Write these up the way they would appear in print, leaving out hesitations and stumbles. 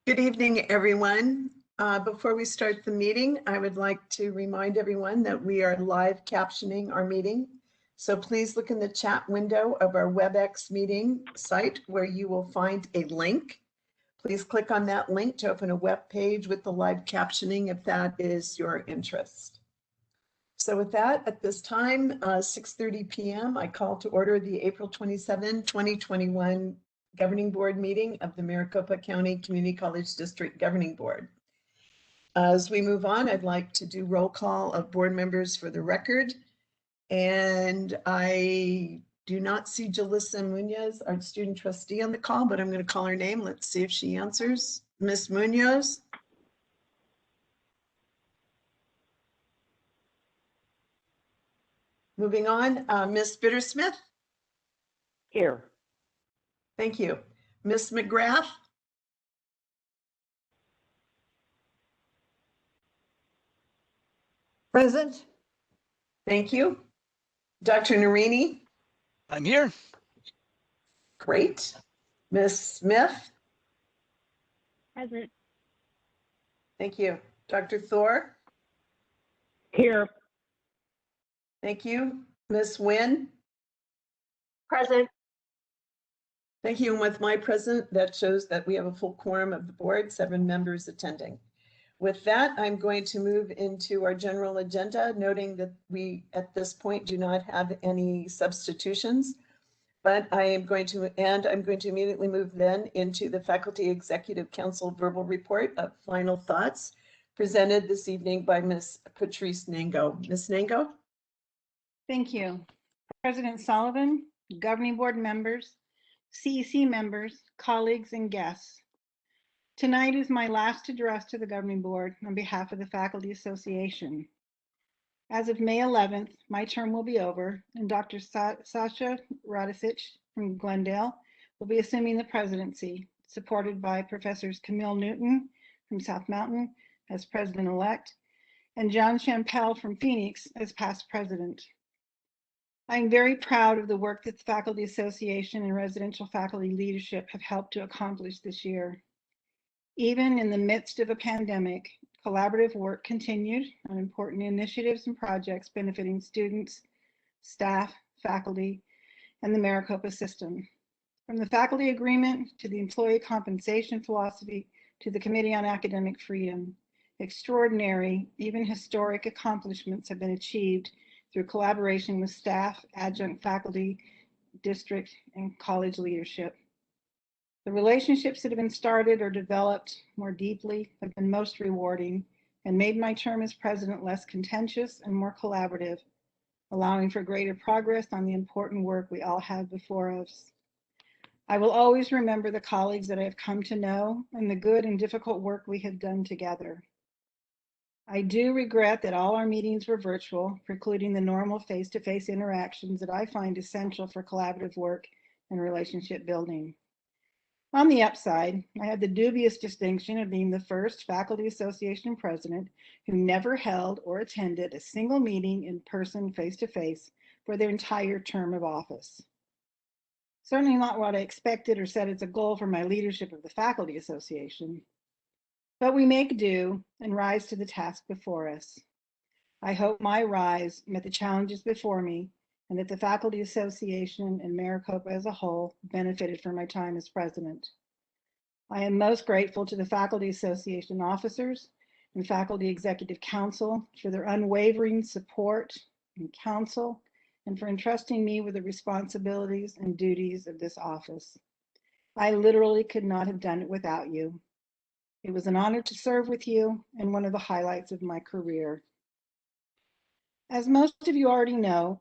Good evening, everyone. Before we start the meeting, I would like to remind everyone that we are live captioning our meeting. So please look in the chat window of our WebEx meeting site where you will find a link. Please click on that link to open a web page with the live captioning if that is your interest. So with that, at this time, 6:30 p.m., I call to order the April 27, 2021 Governing Board meeting of the Maricopa County Community College District Governing Board. As we move on, I'd like to do roll call of board members for the record. And I do not see Jalissa Munoz, our student trustee, on the call, but I'm going to call her name. Let's see if she answers. Ms. Munoz. Moving on, Ms. Bittersmith. Here. Thank you. Ms. McGrath. Present. Thank you. Dr. Narini. I'm here. Great. Ms. Smith. Present. Thank you. Dr. Thor. Here. Thank you. Ms. Nguyen. Present. Thank you. And with my present, that shows that we have a full quorum of the board, 7 members attending. With that, I'm going to move into our general agenda, noting that we, at this point, do not have any substitutions. But I'm going to immediately move then into the Faculty Executive Council verbal report of final thoughts presented this evening by Ms. Patrice Nango. Ms. Nango? Thank you. President Sullivan, governing board members, CEC members, colleagues, and guests. Tonight is my last address to the governing board on behalf of the Faculty Association. As of May 11th, my term will be over, and Dr. Sasha Radicic from Glendale will be assuming the presidency, supported by Professors Camille Newton from South Mountain as president-elect, and John Champel from Phoenix as past president. I'm very proud of the work that the Faculty Association and residential faculty leadership have helped to accomplish this year. Even in the midst of a pandemic, collaborative work continued on important initiatives and projects benefiting students, staff, faculty, and the Maricopa system. From the faculty agreement to the employee compensation philosophy to the Committee on Academic Freedom, extraordinary, even historic accomplishments have been achieved through collaboration with staff, adjunct faculty, district, and college leadership. The relationships that have been started or developed more deeply have been most rewarding and made my term as president less contentious and more collaborative, allowing for greater progress on the important work we all have before us. I will always remember the colleagues that I have come to know and the good and difficult work we have done together. I do regret that all our meetings were virtual, precluding the normal face-to-face interactions that I find essential for collaborative work and relationship building. On the upside, I had the dubious distinction of being the first Faculty Association president who never held or attended a single meeting in person face-to-face for their entire term of office. Certainly not what I expected or set as a goal for my leadership of the Faculty Association, but we make do and rise to the task before us. I hope my rise met the challenges before me and that the Faculty Association and Maricopa as a whole benefited from my time as president. I am most grateful to the Faculty Association officers and Faculty Executive Council for their unwavering support and counsel and for entrusting me with the responsibilities and duties of this office. I literally could not have done it without you. It was an honor to serve with you and one of the highlights of my career. As most of you already know,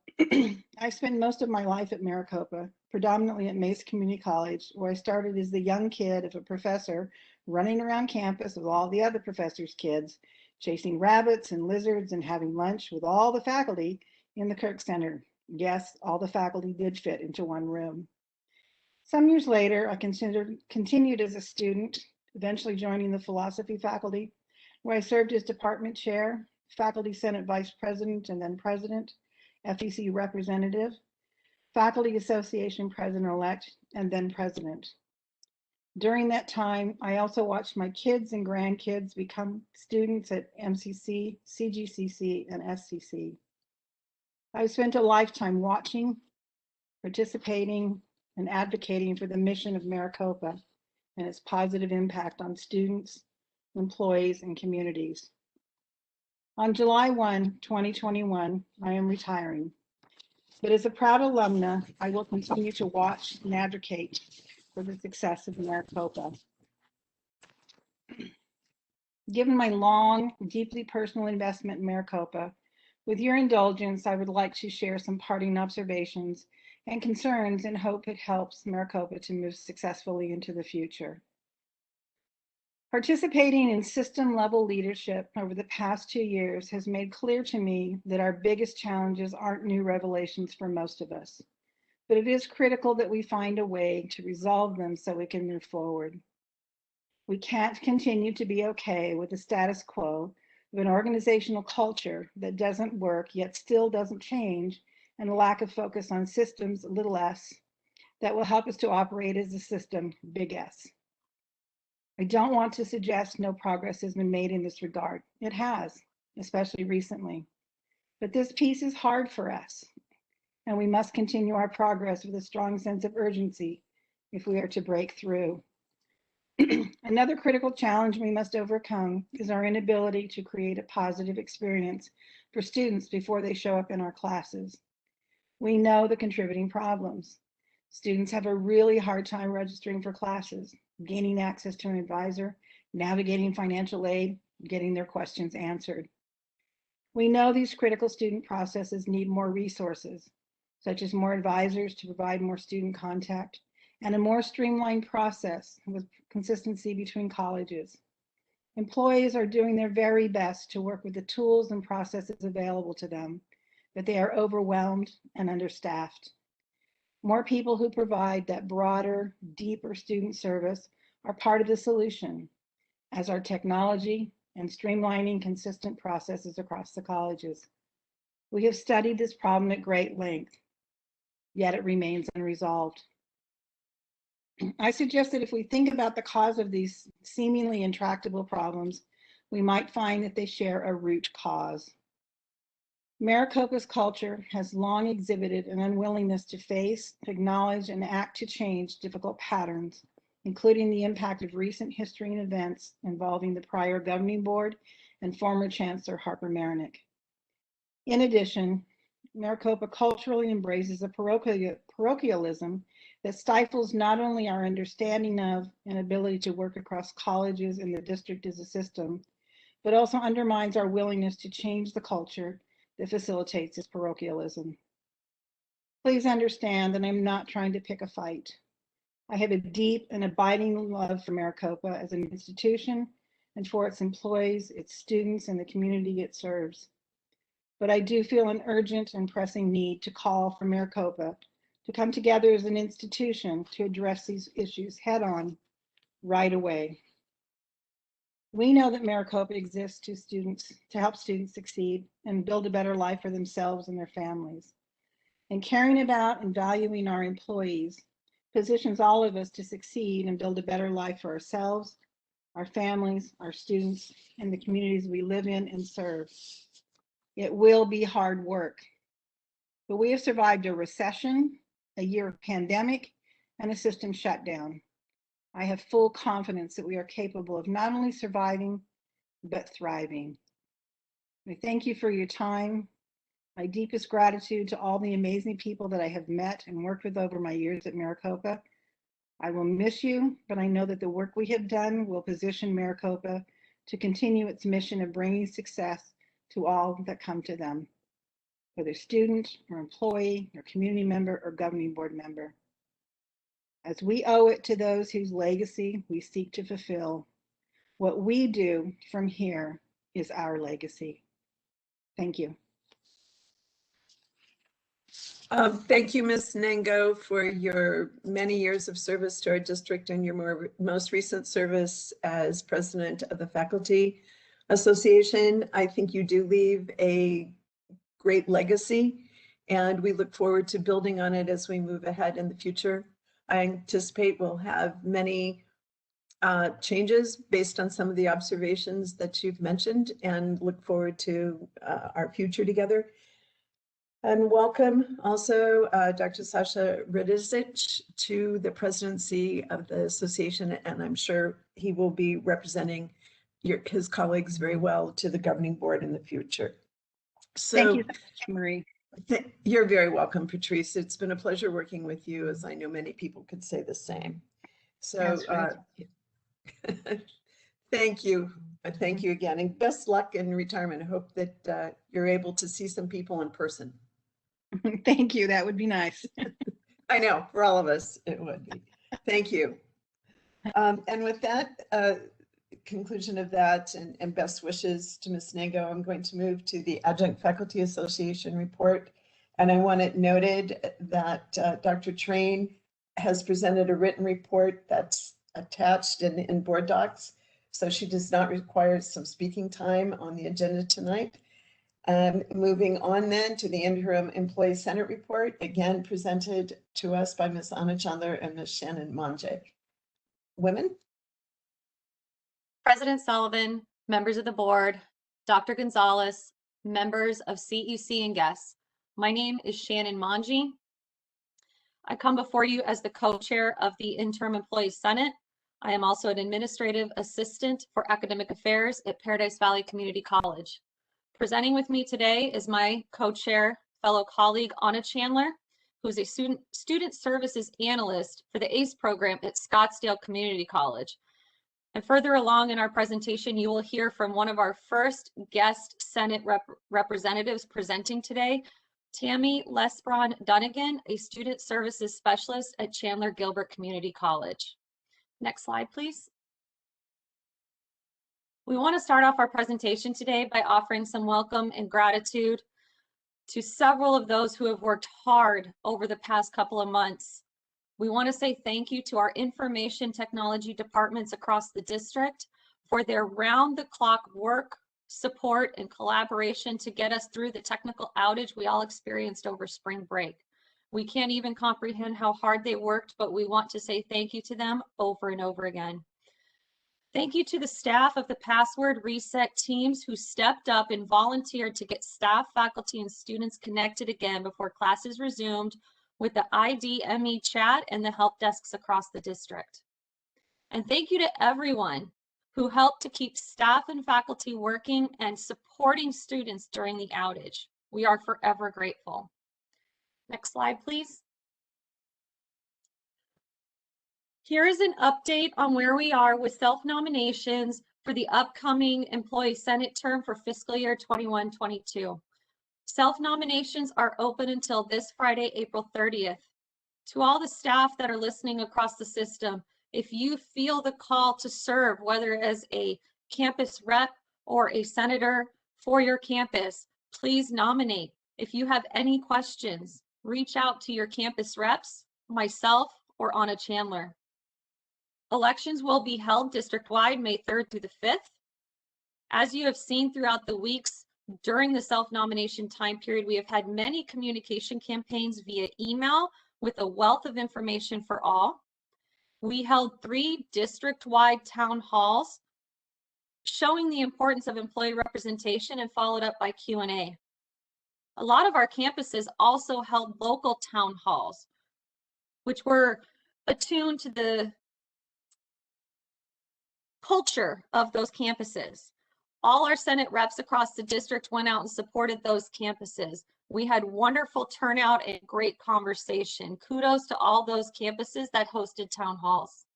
I spent most of my life at Maricopa, predominantly at Mesa Community College, where I started as the young kid of a professor running around campus with all the other professors' kids, chasing rabbits and lizards and having lunch with all the faculty in the Kirk Center. Yes, all the faculty did fit into one room. Some years later, I continued as a student, eventually joining the philosophy faculty, where I served as department chair, faculty senate vice president and then president, FEC representative, faculty association president-elect, and then president. During that time, I also watched my kids and grandkids become students at MCC, CGCC, and SCC. I've spent a lifetime watching, participating, and advocating for the mission of Maricopa and its positive impact on students, employees, and communities. On July 1, 2021, I am retiring. But as a proud alumna, I will continue to watch and advocate for the success of Maricopa. Given my long, deeply personal investment in Maricopa, with your indulgence, I would like to share some parting observations and concerns and hope it helps Maricopa to move successfully into the future. Participating in system-level leadership over the past 2 years has made clear to me that our biggest challenges aren't new revelations for most of us, but it is critical that we find a way to resolve them so we can move forward. We can't continue to be okay with the status quo of an organizational culture that doesn't work yet still doesn't change, and a lack of focus on systems, little s, that will help us to operate as a system, big S. I don't want to suggest no progress has been made in this regard. It has, especially recently. But this piece is hard for us, and we must continue our progress with a strong sense of urgency if we are to break through. Another critical challenge we must overcome is our inability to create a positive experience for students before they show up in our classes. We know the contributing problems. Students have a really hard time registering for classes, gaining access to an advisor, navigating financial aid, getting their questions answered. We know these critical student processes need more resources, such as more advisors to provide more student contact, and a more streamlined process with consistency between colleges. Employees are doing their very best to work with the tools and processes available to them, but they are overwhelmed and understaffed. More people who provide that broader, deeper student service are part of the solution, as are technology and streamlining consistent processes across the colleges. We have studied this problem at great length, yet it remains unresolved. I suggest that if we think about the cause of these seemingly intractable problems, we might find that they share a root cause. Maricopa's culture has long exhibited an unwillingness to face, acknowledge, and act to change difficult patterns, including the impact of recent history and events involving the prior governing board and former Chancellor Harper Marinick. In addition, Maricopa culturally embraces a parochialism that stifles not only our understanding of and ability to work across colleges and the district as a system, but also undermines our willingness to change the culture that facilitates this parochialism. Please understand that I'm not trying to pick a fight. I have a deep and abiding love for Maricopa as an institution and for its employees, its students, and the community it serves. But I do feel an urgent and pressing need to call for Maricopa to come together as an institution to address these issues head on right away. We know that Maricopa exists to help students succeed and build a better life for themselves and their families. And caring about and valuing our employees positions all of us to succeed and build a better life for ourselves, our families, our students, and the communities we live in and serve. It will be hard work, but we have survived a recession, a year of pandemic, and a system shutdown. I have full confidence that we are capable of not only surviving, but thriving. I thank you for your time. My deepest gratitude to all the amazing people that I have met and worked with over my years at Maricopa. I will miss you, but I know that the work we have done will position Maricopa to continue its mission of bringing success to all that come to them, whether student or employee or community member or governing board member. As we owe it to those whose legacy we seek to fulfill, what we do from here is our legacy. Thank you. Thank you, Ms. Nango, for your many years of service to our district and your most recent service as president of the Faculty Association. I think you do leave a great legacy, and we look forward to building on it as we move ahead in the future. I anticipate we'll have many changes based on some of the observations that you've mentioned, and look forward to our future together. And welcome also Dr. Sasha Radizic to the presidency of the association, and I'm sure he will be representing his colleagues very well to the governing board in the future. So Thank you so much, Marie. You're very welcome, Patrice. It's been a pleasure working with you, as I know many people could say the same. So thank you. Thank you again, and best luck in retirement. I hope that you're able to see some people in person. Thank you. That would be nice. I know, for all of us, it would be. Thank you. And with that, conclusion of that and best wishes to Ms. Nago, I'm going to move to the Adjunct Faculty Association report. And I want it noted that Dr. Train has presented a written report that's attached in board docs. So she does not require some speaking time on the agenda tonight. Moving on then to the interim employee senate report, again presented to us by Ms. Anna Chandler and Ms. Shannon Monjay. Women? President Sullivan, members of the board, Dr. Gonzalez, members of CEC and guests. My name is Shannon Monjay. I come before you as the co-chair of the Interim Employee Senate. I am also an administrative assistant for academic affairs at Paradise Valley Community College. Presenting with me today is my co-chair, fellow colleague Anna Chandler, who is a student services analyst for the ACE program at Scottsdale Community College. And further along in our presentation, you will hear from one of our first guest Senate representatives presenting today, Tammy Lesbron Dunnigan, a student services specialist at Chandler Gilbert Community College. Next slide, please. We want to start off our presentation today by offering some welcome and gratitude to several of those who have worked hard over the past couple of months. We want to say thank you to our information technology departments across the district for their round-the-clock work, support, and collaboration to get us through the technical outage we all experienced over spring break. We can't even comprehend how hard they worked, but we want to say thank you to them over and over again. Thank you to the staff of the Password Reset teams who stepped up and volunteered to get staff, faculty, and students connected again before classes resumed with the IDME chat and the help desks across the district. And thank you to everyone who helped to keep staff and faculty working and supporting students during the outage. We are forever grateful. Next slide, please. Here is an update on where we are with self-nominations for the upcoming Employee Senate term for fiscal year 21-22. Self-nominations are open until this Friday, April 30th. To all the staff that are listening across the system, if you feel the call to serve, whether as a campus rep or a senator for your campus, please nominate. If you have any questions, reach out to your campus reps, myself, or Anna Chandler. Elections will be held district-wide May 3rd through the 5th. As you have seen throughout the weeks during the self-nomination time period, we have had many communication campaigns via email with a wealth of information for all. We held 3 district-wide town halls showing the importance of employee representation and followed up by Q&A. A lot of our campuses also held local town halls, which were attuned to the culture of those campuses. All our Senate reps across the district went out and supported those campuses. We had wonderful turnout and great conversation. Kudos to all those campuses that hosted town halls.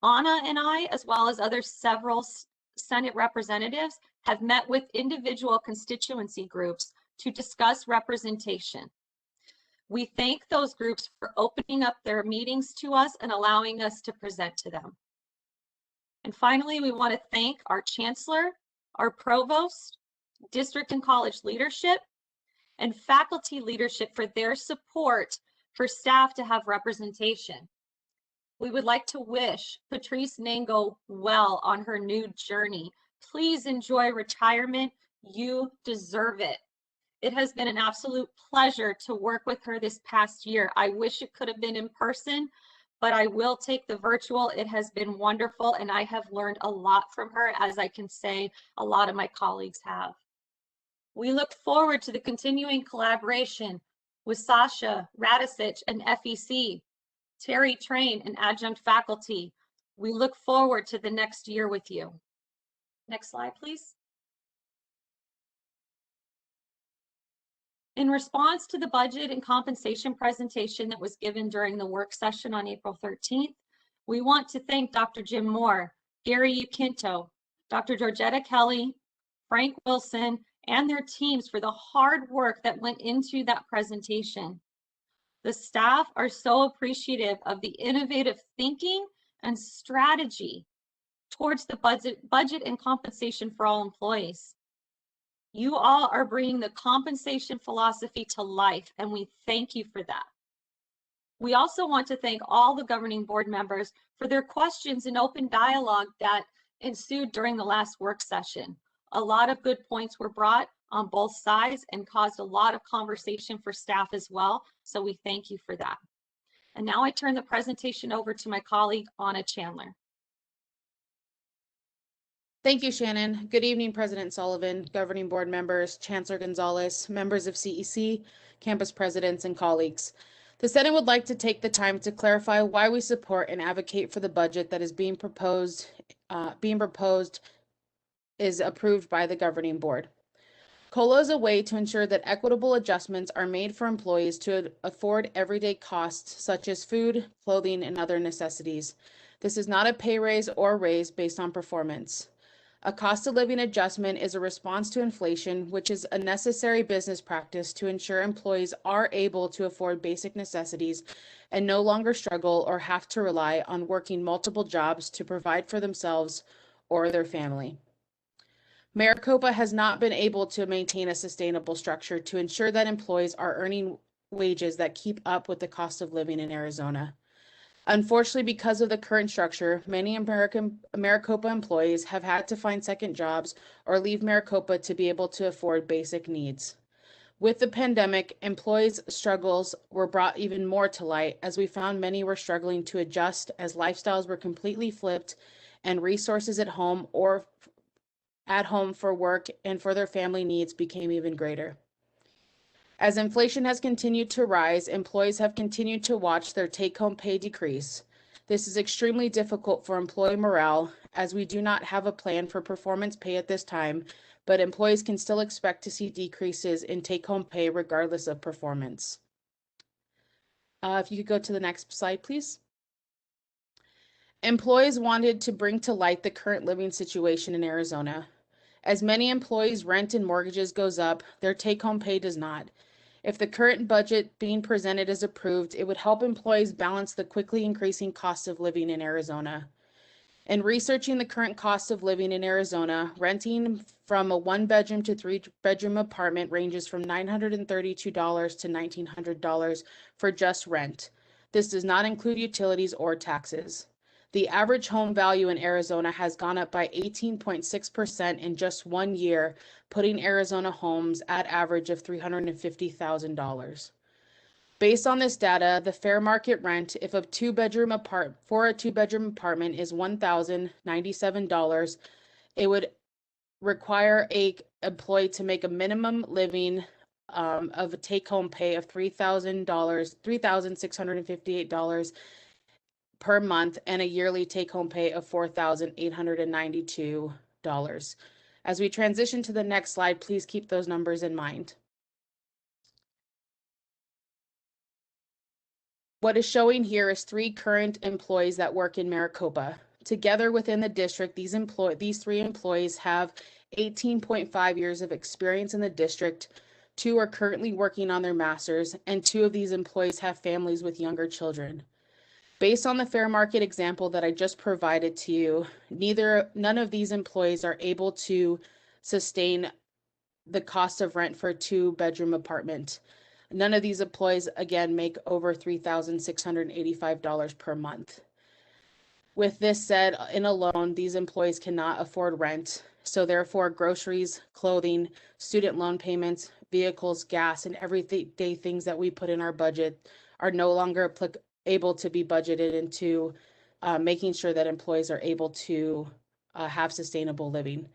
Anna and I, as well as several Senate representatives, have met with individual constituency groups to discuss representation. We thank those groups for opening up their meetings to us and allowing us to present to them. And finally, we want to thank our chancellor, our provost, district and college leadership, and faculty leadership for their support for staff to have representation. We would like to wish Patrice Nango well on her new journey. Please enjoy retirement. You deserve it. It has been an absolute pleasure to work with her this past year. I wish it could have been in person, but I will take the virtual. It has been wonderful, and I have learned a lot from her, as I can say a lot of my colleagues have. We look forward to the continuing collaboration with Sasha Radicic and FEC, Terry Train and adjunct faculty. We look forward to the next year with you. Next slide, please. In response to the budget and compensation presentation that was given during the work session on April 13th, we want to thank Dr. Jim Moore, Gary Ukinto, Dr. Georgetta Kelly, Frank Wilson, and their teams for the hard work that went into that presentation. The staff are so appreciative of the innovative thinking and strategy towards the budget and compensation for all employees. You all are bringing the compensation philosophy to life, and we thank you for that. We also want to thank all the governing board members for their questions and open dialogue that ensued during the last work session. A lot of good points were brought on both sides and caused a lot of conversation for staff as well, so we thank you for that. And now I turn the presentation over to my colleague, Anna Chandler. Thank you, Shannon. Good evening, President Sullivan, governing board members, Chancellor Gonzalez, members of CEC, campus presidents, and colleagues. The Senate would like to take the time to clarify why we support and advocate for the budget that is being proposed is approved by the governing board. COLA is a way to ensure that equitable adjustments are made for employees to afford everyday costs such as food, clothing, and other necessities. This is not a pay raise or raise based on performance. A cost of living adjustment is a response to inflation, which is a necessary business practice to ensure employees are able to afford basic necessities and no longer struggle or have to rely on working multiple jobs to provide for themselves or their family. Maricopa has not been able to maintain a sustainable structure to ensure that employees are earning wages that keep up with the cost of living in Arizona. Unfortunately, because of the current structure, many Maricopa employees have had to find second jobs or leave Maricopa to be able to afford basic needs. With the pandemic, employees' struggles were brought even more to light as we found many were struggling to adjust as lifestyles were completely flipped and resources at home or at home for work and for their family needs became even greater. As inflation has continued to rise, employees have continued to watch their take-home pay decrease. This is extremely difficult for employee morale as we do not have a plan for performance pay at this time, but employees can still expect to see decreases in take-home pay regardless of performance. If you could go to the next slide, please. Employees wanted to bring to light the current living situation in Arizona. As many employees' rent and mortgages goes up, their take-home pay does not. If the current budget being presented is approved, it would help employees balance the quickly increasing cost of living in Arizona. In researching the current cost of living in Arizona, renting from a 1-bedroom to 3-bedroom apartment ranges from $932 to $1,900 for just rent. This does not include utilities or taxes. The average home value in Arizona has gone up by 18.6% in just 1 year, putting Arizona homes at average of $350,000. Based on this data, the fair market rent for a 2-bedroom apartment is $1,097. It would require an employee to make a minimum living of a take-home pay of $3,658 per month and a yearly take-home pay of $4,892. As we transition to the next slide, please keep those numbers in mind. What is showing here is 3 current employees that work in Maricopa. Together within the district, these 3 employees have 18.5 years of experience in the district. 2 are currently working on their masters, and 2 of these employees have families with younger children. Based on the fair market example that I just provided to you, none of these employees are able to sustain the cost of rent for a 2-bedroom apartment. None of these employees, again, make over $3,685 per month. With this said, in alone, these employees cannot afford rent. So therefore, groceries, clothing, student loan payments, vehicles, gas, and everyday things that we put in our budget are no longer able to be budgeted into making sure that employees are able to have sustainable living.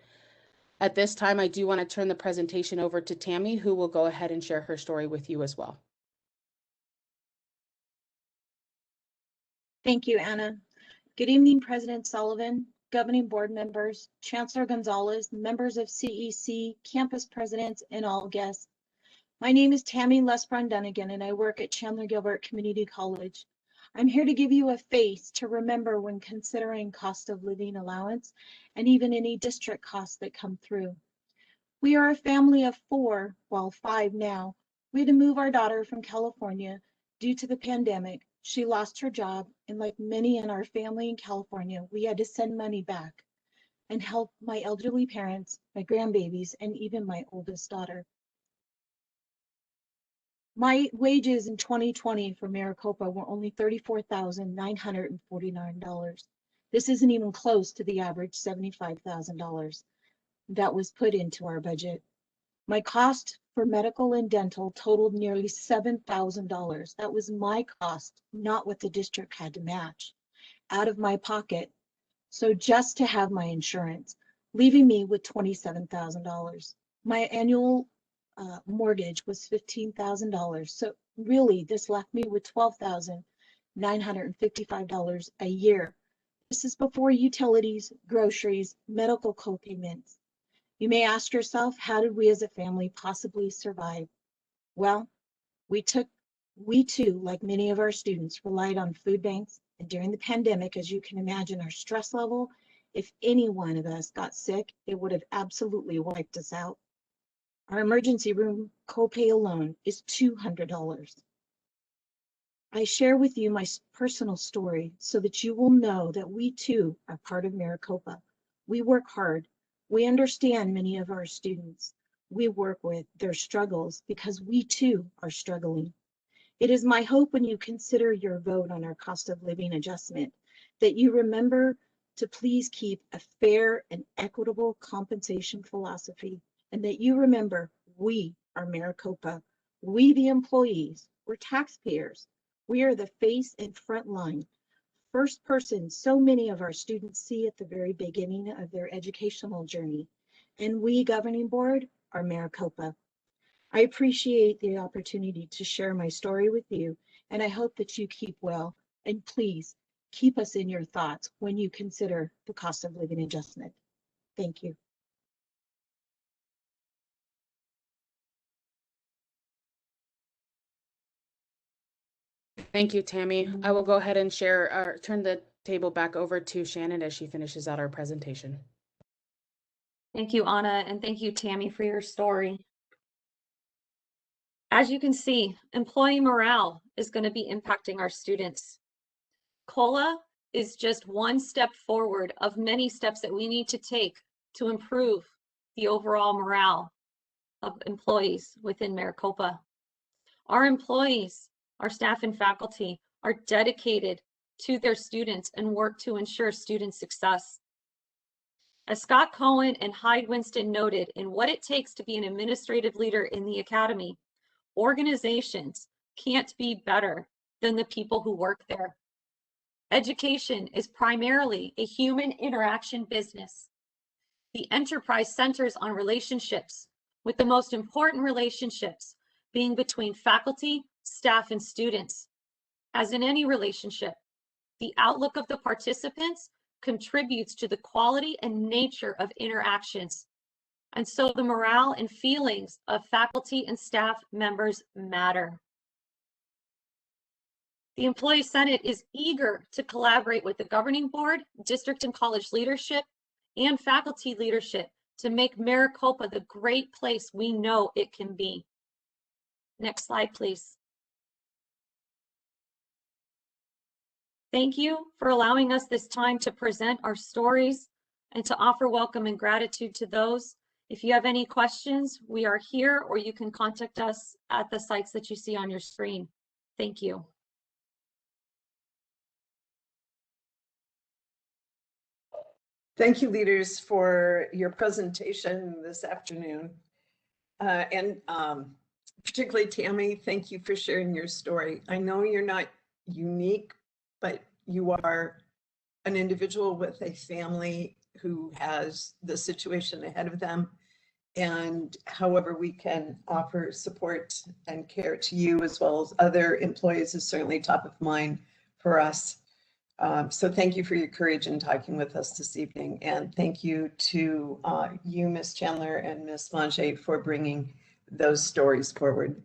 At this time, I do want to turn the presentation over to Tammy, who will go ahead and share her story with you as well. Thank you, Anna. Good evening, President Sullivan, governing board members, Chancellor Gonzalez, members of CEC, campus presidents, and all guests. My name is Tammy Lesbrun-Dunnigan, and I work at Chandler Gilbert Community College. I'm here to give you a face to remember when considering cost of living allowance and even any district costs that come through. We are a family of 4, well, 5 now. We had to move our daughter from California due to the pandemic. She lost her job, and like many in our family in California, we had to send money back and help my elderly parents, my grandbabies, and even my oldest daughter. My wages in 2020 for Maricopa were only $34,949. This isn't even close to the average $75,000 that was put into our budget. My cost for medical and dental totaled nearly $7,000. That was my cost, not what the district had to match, out of my pocket. So just to have my insurance, leaving me with $27,000. My annual mortgage was $15,000. So really, this left me with $12,955 a year. This is before utilities, groceries, medical co-payments. You may ask yourself, how did we as a family possibly survive? Well, we too, like many of our students, relied on food banks. And during the pandemic, as you can imagine, our stress level, if any one of us got sick, it would have absolutely wiped us out. Our emergency room copay alone is $200. I share with you my personal story so that you will know that we too are part of Maricopa. We work hard. We understand many of our students. We work with their struggles because we too are struggling. It is my hope when you consider your vote on our cost of living adjustment that you remember to please keep a fair and equitable compensation philosophy, and that you remember we are Maricopa. We, the employees, we're taxpayers. We are the face and front line. First person so many of our students see at the very beginning of their educational journey. And we, governing board, are Maricopa. I appreciate the opportunity to share my story with you, and I hope that you keep well. And please keep us in your thoughts when you consider the cost of living adjustment. Thank you. Thank you, Tammy. I will go ahead and turn the table back over to Shannon as she finishes out our presentation. Thank you, Anna, and thank you, Tammy, for your story. As you can see, employee morale is going to be impacting our students. COLA is just one step forward of many steps that we need to take to improve the overall morale of employees within Maricopa. Our employees, our staff and faculty are dedicated to their students and work to ensure student success. As Scott Cohen and Hyde Winston noted in What It Takes to Be an Administrative Leader in the Academy, organizations can't be better than the people who work there. Education is primarily a human interaction business. The enterprise centers on relationships, with the most important relationships being between faculty, staff, and students. As in any relationship, the outlook of the participants contributes to the quality and nature of interactions. And so the morale and feelings of faculty and staff members matter. The Employee Senate is eager to collaborate with the governing board, district and college leadership, and faculty leadership to make Maricopa the great place we know it can be. Next slide, please. Thank you for allowing us this time to present our stories and to offer welcome and gratitude to those. If you have any questions, we are here, or you can contact us at the sites that you see on your screen. Thank you. Thank you, leaders, for your presentation this afternoon. And particularly Tammy, thank you for sharing your story. I know you're not unique, but you are an individual with a family who has the situation ahead of them. And however we can offer support and care to you as well as other employees is certainly top of mind for us. So thank you for your courage in talking with us this evening. And thank you to you, Ms. Chandler and Ms. Manger, for bringing those stories forward.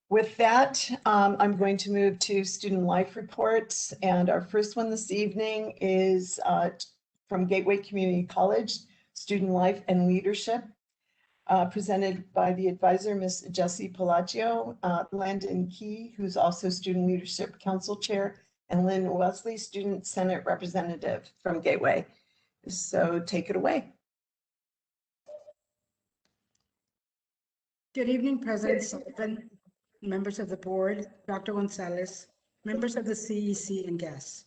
With that, I'm going to move to student life reports. And our first one this evening is from Gateway Community College, Student Life and Leadership, presented by the advisor, Ms. Jessie Palacio, Landon Key, who's also Student Leadership Council Chair, and Lynn Wesley, Student Senate Representative from Gateway. So take it away. Good evening, President Sullivan, members of the board, Dr. Gonzalez, members of the CEC and guests.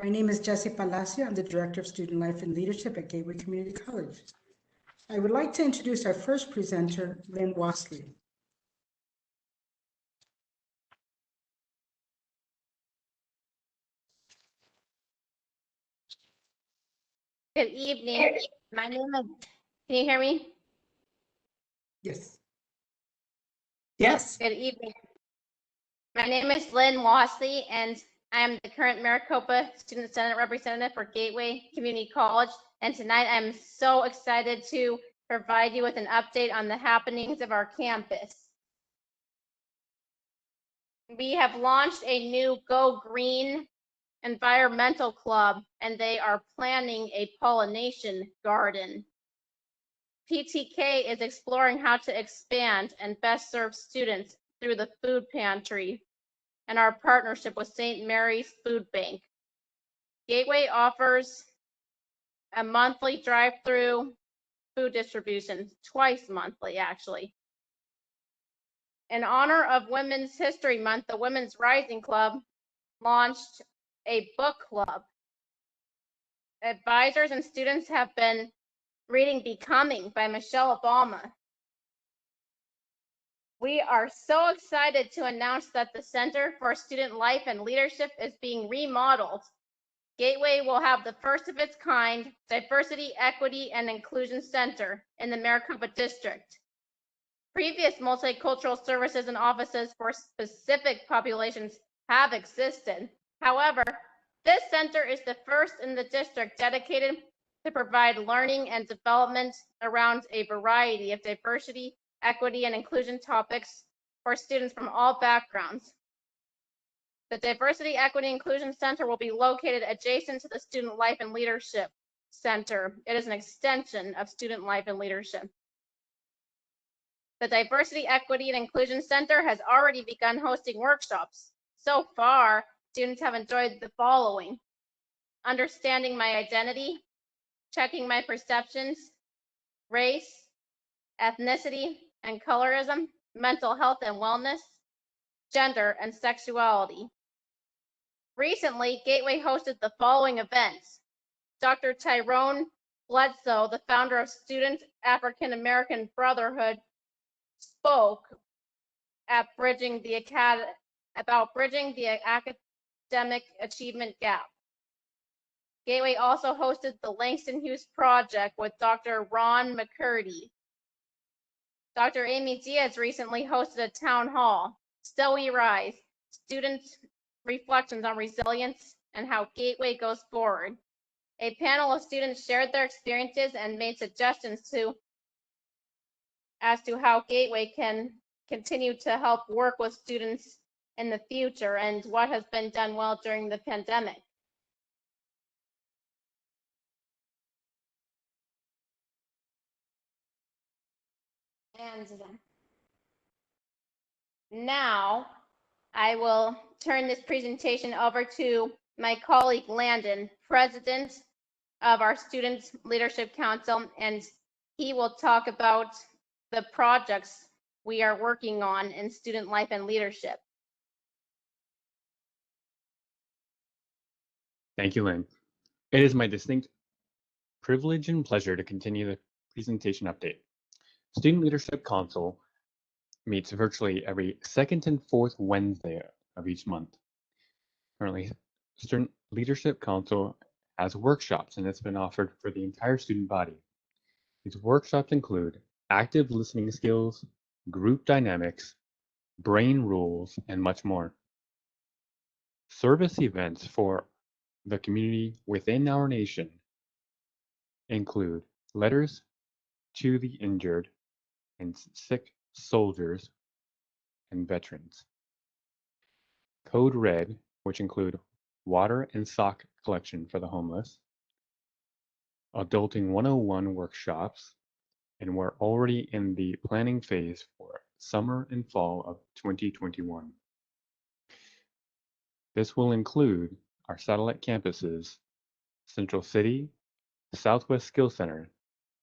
My name is Jessie Palacio. I'm the Director of Student Life and Leadership at Gateway Community College. I would like to introduce our first presenter, Lynn Wesley. Good evening. My name is, can you hear me? Yes. Yes. Good evening. My name is Lynn Wasley, and I am the current Maricopa Student Senate Representative for Gateway Community College. And tonight I'm so excited to provide you with an update on the happenings of our campus. We have launched a new Go Green environmental club, and they are planning a pollination garden. PTK is exploring how to expand and best serve students through the food pantry and our partnership with St. Mary's Food Bank. Gateway offers a monthly drive-through food distribution, twice monthly actually. In honor of Women's History Month, the Women's Rising Club launched a book club. Advisors and students have been reading Becoming by Michelle Obama. We are so excited to announce that the Center for Student Life and Leadership is being remodeled. Gateway will have the first of its kind Diversity, Equity, and Inclusion Center in the Maricopa District. Previous multicultural services and offices for specific populations have existed. However, this center is the first in the district dedicated to provide learning and development around a variety of diversity, equity, and inclusion topics for students from all backgrounds. The Diversity, Equity, Inclusion Center will be located adjacent to the Student Life and Leadership Center. It is an extension of Student Life and Leadership. The Diversity, Equity, and Inclusion Center has already begun hosting workshops. So far, students have enjoyed the following: understanding my identity, checking my perceptions, race, ethnicity and colorism, mental health and wellness, gender and sexuality. Recently, Gateway hosted the following events. Dr. Tyrone Bledsoe, the founder of Student African American Brotherhood, spoke at about bridging the academic achievement gap. Gateway also hosted the Langston Hughes Project with Dr. Ron McCurdy. Dr. Amy Diaz recently hosted a town hall, Still We Rise, Students' Reflections on Resilience and How Gateway Goes Forward. A panel of students shared their experiences and made suggestions as to how Gateway can continue to help work with students in the future and what has been done well during the pandemic. And now I will turn this presentation over to my colleague Landon, President of our Student Leadership Council, and he will talk about the projects we are working on in student life and leadership. Thank you, Lynn. It is my distinct privilege and pleasure to continue the presentation update. Student Leadership Council meets virtually every second and fourth Wednesday of each month. Currently, Student Leadership Council has workshops and it's been offered for the entire student body. These workshops include active listening skills, group dynamics, brain rules, and much more. Service events for the community within our nation include letters to the injured and sick soldiers and veterans. Code Red, which include water and sock collection for the homeless. Adulting 101 workshops, and we're already in the planning phase for summer and fall of 2021. This will include our satellite campuses, Central City, Southwest Skill Center,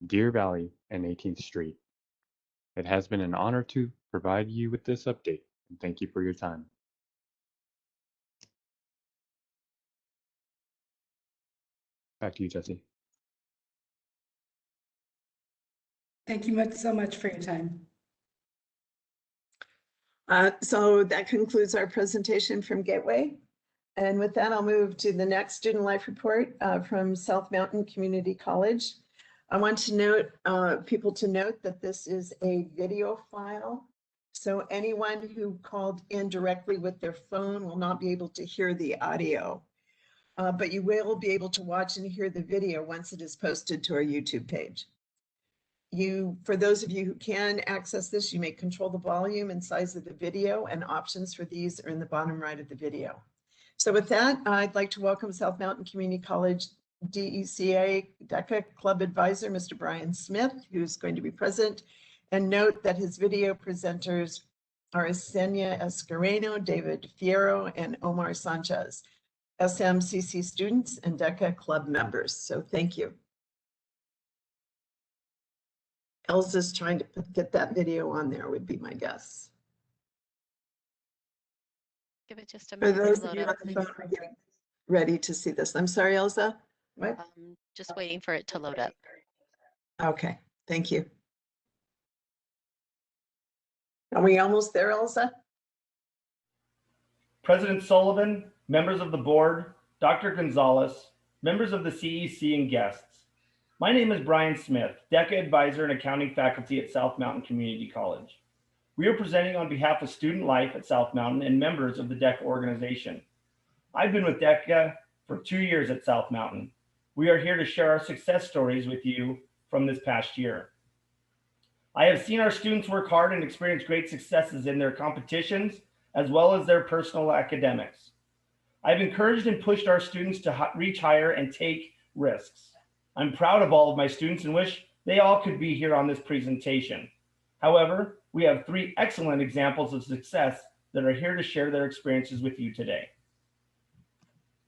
Deer Valley, and 18th Street. It has been an honor to provide you with this update, and thank you for your time. Back to you, Jesse. Thank you so much for your time. So that concludes our presentation from Gateway. And with that, I'll move to the next student life report from South Mountain Community College. I want to note, people to note that this is a video file. So anyone who called in directly with their phone will not be able to hear the audio. But you will be able to watch and hear the video once it is posted to our YouTube page. For those of you who can access this, you may control the volume and size of the video, and options for these are in the bottom right of the video. So with that, I'd like to welcome South Mountain Community College DECA DECA Club Advisor, Mr. Brian Smith, who's going to be present, and note that his video presenters are Esenia Escareno, David Fierro, and Omar Sanchez, SMCC students and DECA Club members. So thank you. Elsa's trying to get that video on there, would be my guess. Give it just a For minute those to of load you up. on the phone are getting ready to see this. I'm sorry, Elsa. What? Just waiting for it to load up. Okay, thank you. Are we almost there, Elsa? President Sullivan, members of the board, Dr. Gonzalez, members of the CEC and guests. My name is Brian Smith, DECA Advisor and Accounting Faculty at South Mountain Community College. We are presenting on behalf of student life at South Mountain and members of the DECA organization. I've been with DECA for 2 years at South Mountain. We are here to share our success stories with you from this past year. I have seen our students work hard and experience great successes in their competitions, as well as their personal academics. I've encouraged and pushed our students to reach higher and take risks. I'm proud of all of my students and wish they all could be here on this presentation. However, we have 3 excellent examples of success that are here to share their experiences with you today.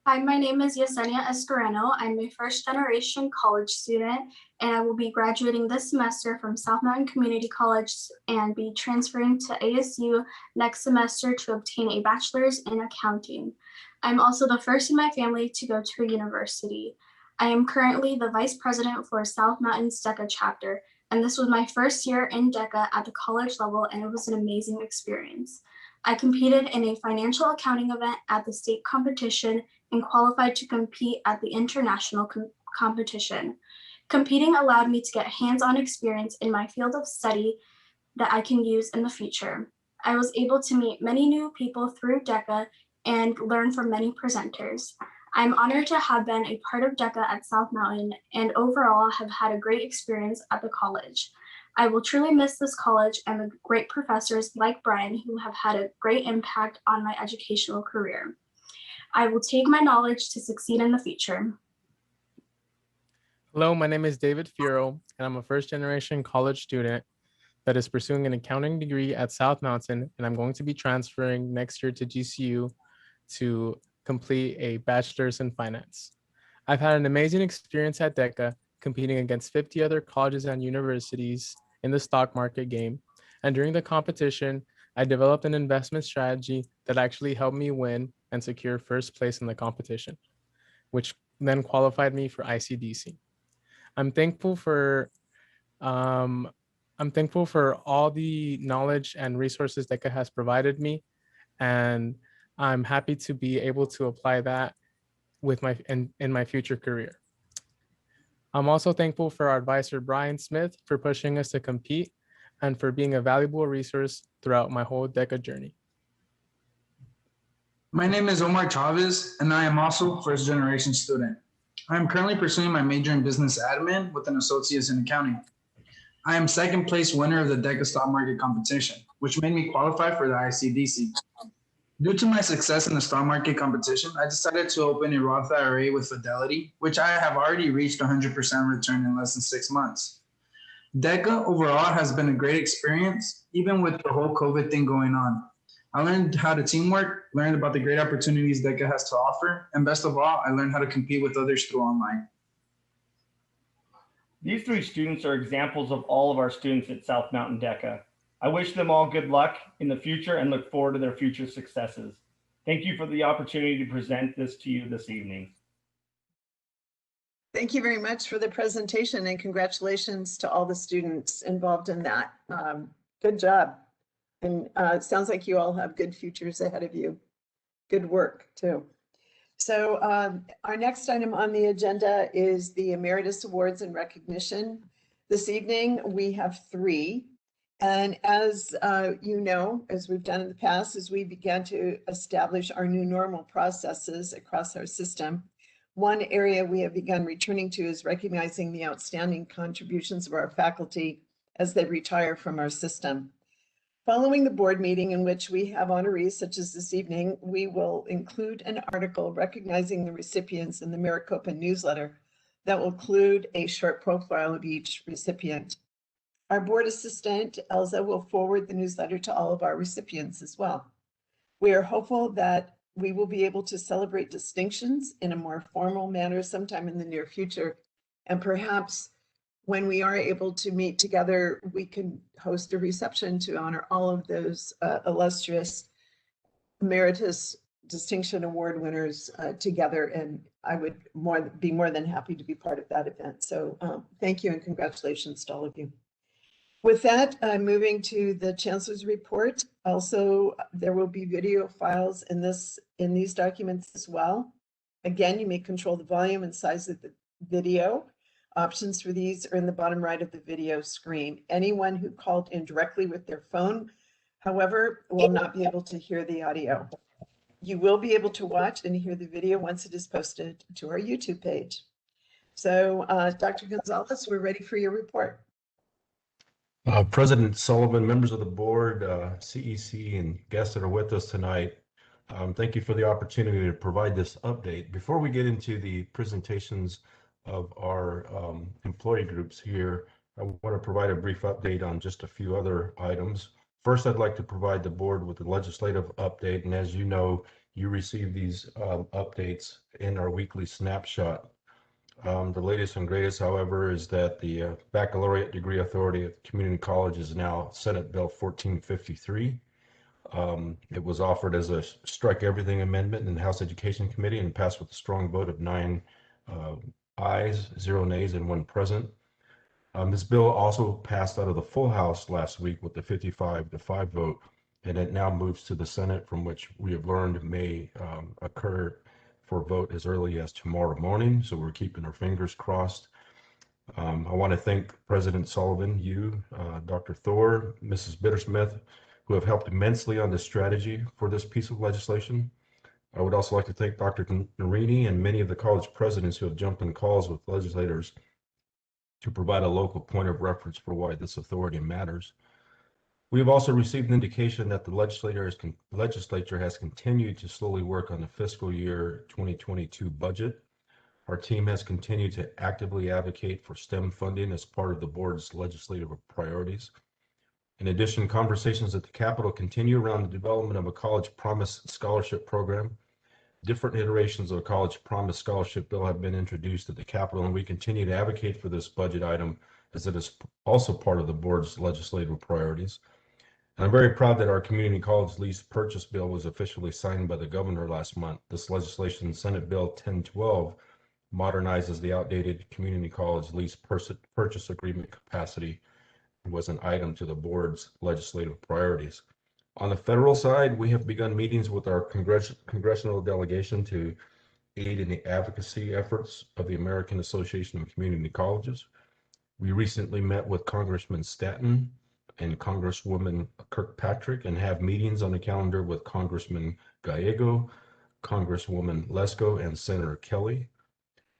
Hi, my name is Yesenia Escareno. I'm a first-generation college student, and I will be graduating this semester from South Mountain Community College and be transferring to ASU next semester to obtain a bachelor's in accounting. I'm also the first in my family to go to a university. I am currently the vice president for South Mountain's DECA chapter, and this was my first year in DECA at the college level, and it was an amazing experience. I competed in a financial accounting event at the state competition and qualified to compete at the international competition. Competing allowed me to get hands-on experience in my field of study that I can use in the future. I was able to meet many new people through DECA and learn from many presenters. I'm honored to have been a part of DECA at South Mountain and overall have had a great experience at the college. I will truly miss this college and the great professors like Brian who have had a great impact on my educational career. I will take my knowledge to succeed in the future. Hello, my name is David Fierro, and I'm a first-generation college student that is pursuing an accounting degree at South Mountain, and I'm going to be transferring next year to GCU to complete a bachelor's in finance. I've had an amazing experience at DECA, competing against 50 other colleges and universities in the stock market game. And during the competition, I developed an investment strategy that actually helped me win and secure first place in the competition, which then qualified me for ICDC. I'm thankful for all the knowledge and resources DECA has provided me, and I'm happy to be able to apply that with in my future career. I'm also thankful for our advisor, Brian Smith, for pushing us to compete and for being a valuable resource throughout my whole DECA journey. My name is Omar Chavez, and I am also a first-generation student. I am currently pursuing my major in business admin with an associate's in accounting. I am second place winner of the DECA stock market competition, which made me qualify for the ICDC. Due to my success in the stock market competition, I decided to open a Roth IRA with Fidelity, which I have already reached 100% return in less than 6 months. DECA overall has been a great experience, even with the whole COVID thing going on. I learned how to teamwork, learned about the great opportunities DECA has to offer, and best of all, I learned how to compete with others through online. These 3 students are examples of all of our students at South Mountain DECA. I wish them all good luck in the future and look forward to their future successes. Thank you for the opportunity to present this to you this evening. Thank you very much for the presentation and congratulations to all the students involved in that. Good job. And it sounds like you all have good futures ahead of you. Good work too. So our next item on the agenda is the Emeritus Awards and Recognition. This evening we have 3. And as you know, as we've done in the past, as we began to establish our new normal processes across our system, one area we have begun returning to is recognizing the outstanding contributions of our faculty as they retire from our system. Following the board meeting in which we have honorees such as this evening, we will include an article recognizing the recipients in the Maricopa newsletter that will include a short profile of each recipient. Our board assistant, Elza, will forward the newsletter to all of our recipients as well. We are hopeful that we will be able to celebrate distinctions in a more formal manner sometime in the near future. And perhaps when we are able to meet together, we can host a reception to honor all of those illustrious Emeritus Distinction Award winners together. And I would be more than happy to be part of that event. So thank you and congratulations to all of you. With that, I'm moving to the Chancellor's report. Also, there will be video files in these documents as well. Again, you may control the volume and size of the video. Options for these are in the bottom right of the video screen. Anyone who called in directly with their phone, however, will not be able to hear the audio. You will be able to watch and hear the video once it is posted to our YouTube page. So, Dr. Gonzalez, we're ready for your report. President Sullivan, members of the board, CEC, and guests that are with us tonight, thank you for the opportunity to provide this update. Before we get into the presentations of our employee groups here, I want to provide a brief update on just a few other items. First, I'd like to provide the board with a legislative update, and as you know, you receive these updates in our weekly snapshot. The latest and greatest, however, is that the Baccalaureate Degree Authority at Community College is now Senate Bill 1453. It was offered as a strike everything amendment in the House Education Committee and passed with a strong vote of 9 ayes, 0 nays, and 1 present. This bill also passed out of the full House last week with the 55-5 vote, and it now moves to the Senate, from which we have learned may occur for a vote as early as tomorrow morning. So we're keeping our fingers crossed. I want to thank President Sullivan, you, Dr. Thor, Mrs. Bittersmith, who have helped immensely on the strategy for this piece of legislation. I would also like to thank Dr. Narini and many of the college presidents who have jumped in calls with legislators to provide a local point of reference for why this authority matters. We have also received an indication that the legislature has continued to slowly work on the fiscal year 2022 budget. Our team has continued to actively advocate for STEM funding as part of the board's legislative priorities. In addition, conversations at the Capitol continue around the development of a College Promise Scholarship Program. Different iterations of a College Promise Scholarship Bill have been introduced at the Capitol, and we continue to advocate for this budget item as it is also part of the board's legislative priorities. And I'm very proud that our community college lease purchase bill was officially signed by the governor last month. This legislation, Senate Bill 1012, modernizes the outdated community college lease purchase agreement capacity and was an item to the board's legislative priorities. On the federal side, we have begun meetings with our congressional delegation to aid in the advocacy efforts of the American Association of Community Colleges. We recently met with Congressman Stanton and Congresswoman Kirkpatrick and have meetings on the calendar with Congressman Gallego, Congresswoman Lesko, and Senator Kelly.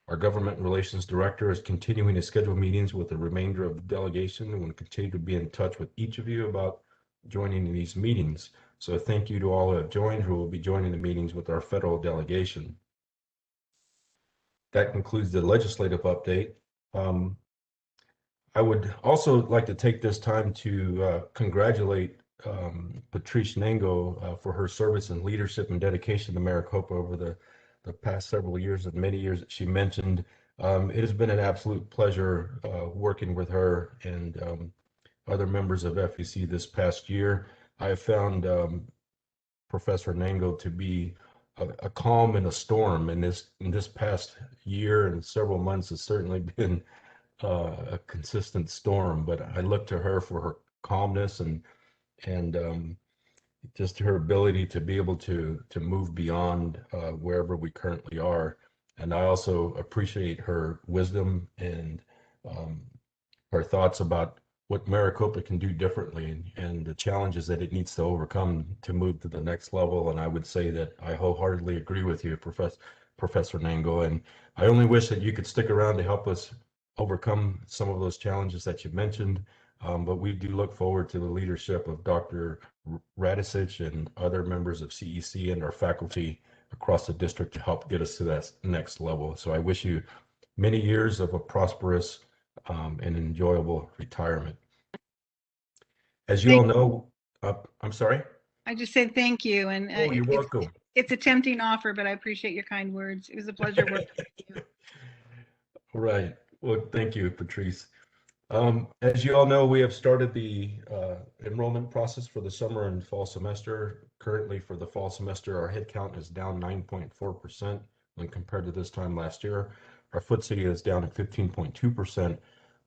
Our government relations director is continuing to schedule meetings with the remainder of the delegation and will continue to be in touch with each of you about joining these meetings. So thank you to all who have joined, who will be joining the meetings with our federal delegation. That concludes the legislative update. I would also like to take this time to congratulate Patrice Nango for her service and leadership and dedication to Maricopa over the past several years and many years that she mentioned. It has been an absolute pleasure working with her and other members of FEC this past year. I have found Professor Nango to be a calm in a storm, and this past year and several months has certainly been a consistent storm. But I look to her for her calmness and just her ability to be able to move beyond wherever we currently are. And I also appreciate her wisdom and her thoughts about what Maricopa can do differently and the challenges that it needs to overcome to move to the next level. And I would say that I wholeheartedly agree with you, Professor Nango. And I only wish that you could stick around to help us overcome some of those challenges that you mentioned. But we do look forward to the leadership of Dr. Radisich and other members of CEC and our faculty across the district to help get us to that next level. So I wish you many years of a prosperous and enjoyable retirement. As you all know, I'm sorry? I just said thank you. And oh, you're welcome. It's a tempting offer, but I appreciate your kind words. It was a pleasure working with you. Right. Well, thank you, Patrice. As you all know, we have started the enrollment process for the summer and fall semester. Currently, for the fall semester, our headcount is down 9.4% when compared to this time last year. Our FTSE is down at 15.2%.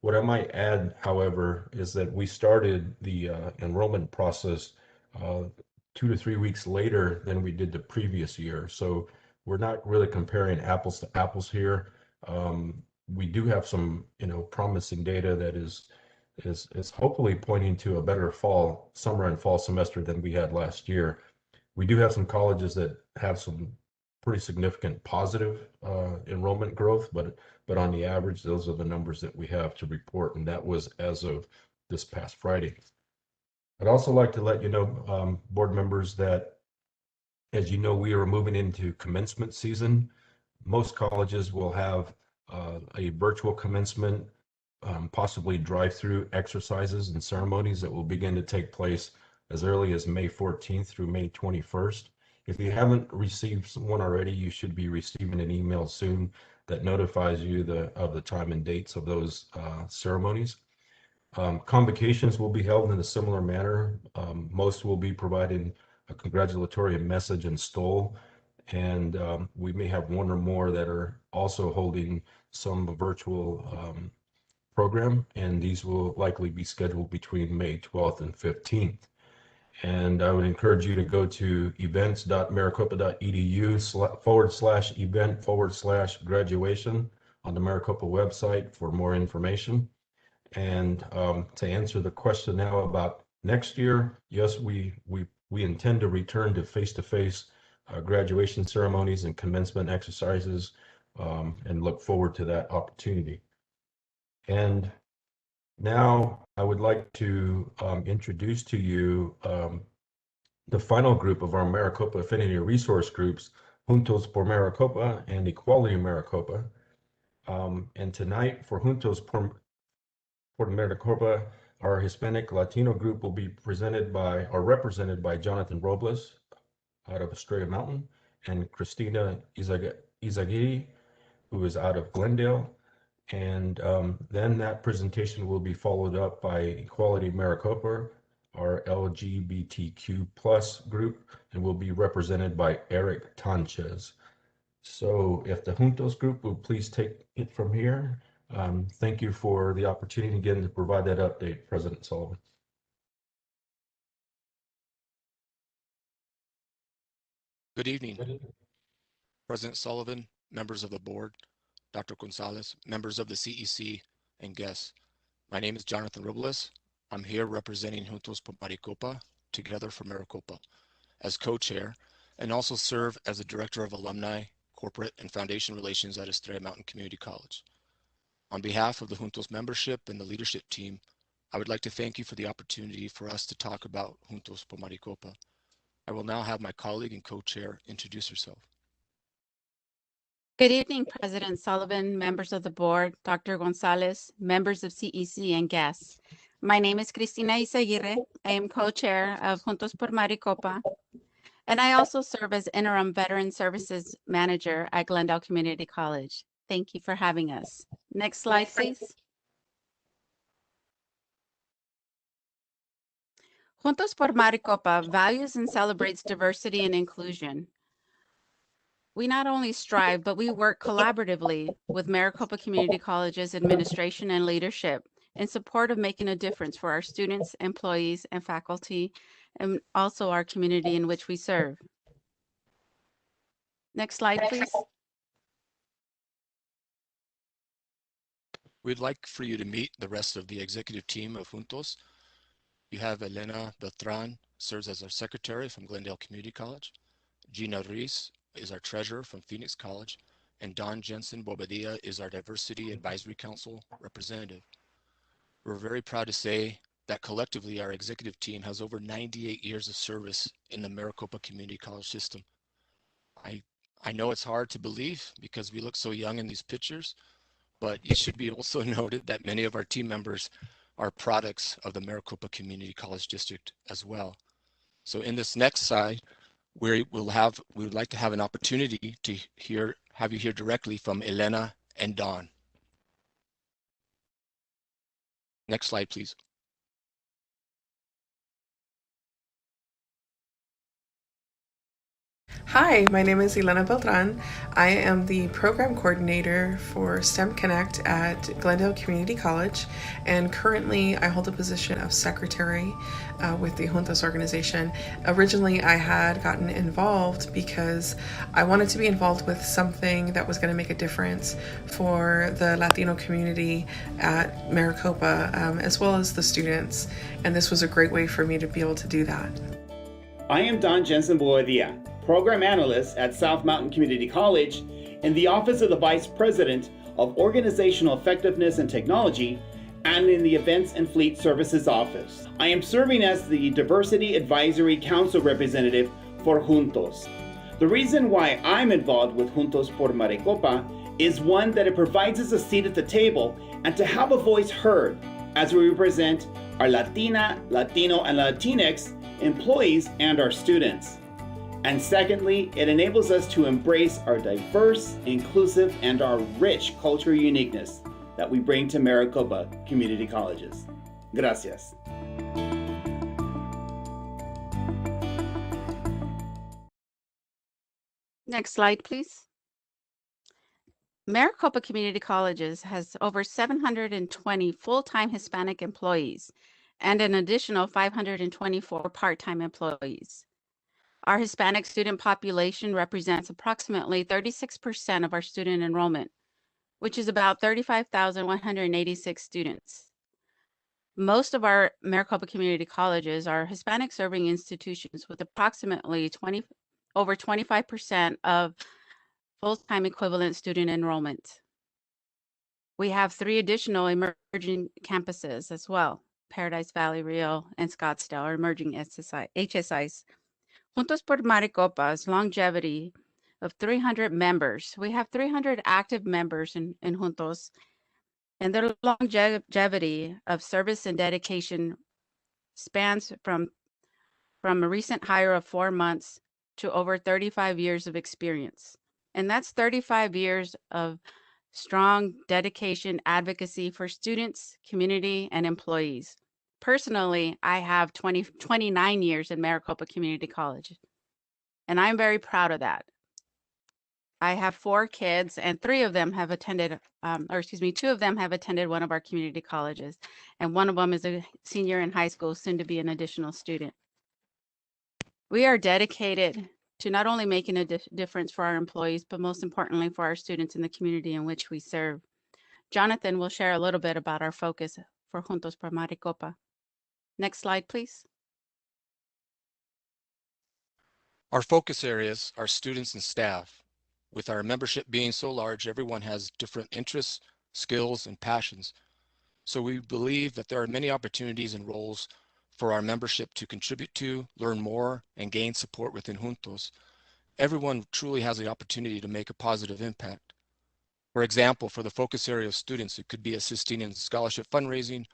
What I might add, however, is that we started the enrollment process 2 to 3 weeks later than we did the previous year. So we're not really comparing apples to apples here. We do have some, promising data that is hopefully pointing to a better summer and fall semester than we had last year. We do have some colleges that have some pretty significant positive enrollment growth, but on the average, those are the numbers that we have to report, and that was as of this past Friday. I'd also like to let you know, board members, that as you know, we are moving into commencement season. Most colleges will have a virtual commencement, possibly drive-through exercises and ceremonies that will begin to take place as early as May 14th through May 21st. If you haven't received one already, you should be receiving an email soon that notifies you of the time and dates of those ceremonies. Convocations will be held in a similar manner. Most will be providing a congratulatory message in Stoll, and we may have one or more that are also holding some virtual program, and these will likely be scheduled between May 12th and 15th. And I would encourage you to go to events.maricopa.edu/event/graduation on the Maricopa website for more information. And to answer the question now about next year, yes, we intend to return to face-to-face graduation ceremonies and commencement exercises, and look forward to that opportunity. And now I would like to introduce to you the final group of our Maricopa Affinity Resource Groups, Juntos por Maricopa and Equality Maricopa. And tonight for Juntos por Maricopa, our Hispanic Latino group will be represented by Jonathan Robles out of Estrella Mountain and Christina Izaguirre, who is out of Glendale. And then that presentation will be followed up by Equality Maricopa, our LGBTQ plus group, and will be represented by Eric Tanchez. So if the Juntos group will please take it from here. Thank you for the opportunity again to provide that update, President Sullivan. Good evening, President Sullivan, members of the board, Dr. Gonzalez, members of the CEC, and guests. My name is Jonathan Robles. I'm here representing Juntos por Maricopa, Together for Maricopa, as co-chair, and also serve as the Director of Alumni, Corporate, and Foundation Relations at Estrella Mountain Community College. On behalf of the Juntos membership and the leadership team, I would like to thank you for the opportunity for us to talk about Juntos por Maricopa. I will now have my colleague and co-chair introduce herself. Good evening, President Sullivan, members of the board, Dr. Gonzalez, members of CEC, and guests. My name is Cristina Izaguirre. I am co-chair of Juntos por Maricopa, and I also serve as interim Veteran Services Manager at Glendale Community College. Thank you for having us. Next slide, please. Juntos por Maricopa values and celebrates diversity and inclusion. We not only strive, but we work collaboratively with Maricopa Community College's administration and leadership in support of making a difference for our students, employees, and faculty, and also our community in which we serve. Next slide, please. We'd like for you to meet the rest of the executive team of Juntos. You have Elena Beltran, serves as our secretary from Glendale Community College. Gina Ruiz is our treasurer from Phoenix College. And Don Jensen Bobadilla is our Diversity Advisory Council representative. We're very proud to say that collectively our executive team has over 98 years of service in the Maricopa Community College system. I know it's hard to believe because we look so young in these pictures, but it should be also noted that many of our team members are products of the Maricopa Community College District as well. So in this next slide, we would like to have an opportunity to have you hear directly from Elena and Don. Next slide, please. Hi, my name is Elena Beltran. I am the program coordinator for STEM Connect at Glendale Community College, and currently I hold the position of secretary with the Juntos organization. Originally, I had gotten involved because I wanted to be involved with something that was going to make a difference for the Latino community at Maricopa, as well as the students, and this was a great way for me to be able to do that. I am Don Jensen Boadia, Program Analyst at South Mountain Community College in the Office of the Vice President of Organizational Effectiveness and Technology and in the Events and Fleet Services Office. I am serving as the Diversity Advisory Council representative for Juntos. The reason why I'm involved with Juntos por Maricopa is one, that it provides us a seat at the table and to have a voice heard as we represent our Latina, Latino, and Latinx employees and our students. And secondly, it enables us to embrace our diverse, inclusive, and our rich cultural uniqueness that we bring to Maricopa Community Colleges. Gracias. Next slide, please. Maricopa Community Colleges has over 720 full-time Hispanic employees and an additional 524 part-time employees. Our Hispanic student population represents approximately 36% of our student enrollment, which is about 35,186 students. Most of our Maricopa Community Colleges are Hispanic serving institutions with approximately over 25% of full-time equivalent student enrollment. We have 3 additional emerging campuses as well: Paradise Valley, Rio, and Scottsdale are emerging HSIs. Juntos por Maricopa's longevity of 300 members. We have 300 active members in Juntos, and their longevity of service and dedication spans from a recent hire of 4 months to over 35 years of experience. And that's 35 years of strong dedication, advocacy for students, community, and employees. Personally, I have 29 years in Maricopa Community College, and I'm very proud of that. I have 4 kids, and 2 of them have attended one of our community colleges, and one of them is a senior in high school, soon to be an additional student. We are dedicated to not only making a difference for our employees, but most importantly for our students in the community in which we serve. Jonathan will share a little bit about our focus for Juntos por Maricopa. Next slide, please. Our focus areas are students and staff. With our membership being so large, everyone has different interests, skills, and passions. So we believe that there are many opportunities and roles for our membership to contribute to, learn more, and gain support within Juntos. Everyone truly has the opportunity to make a positive impact. For example, for the focus area of students, it could be assisting in scholarship fundraising,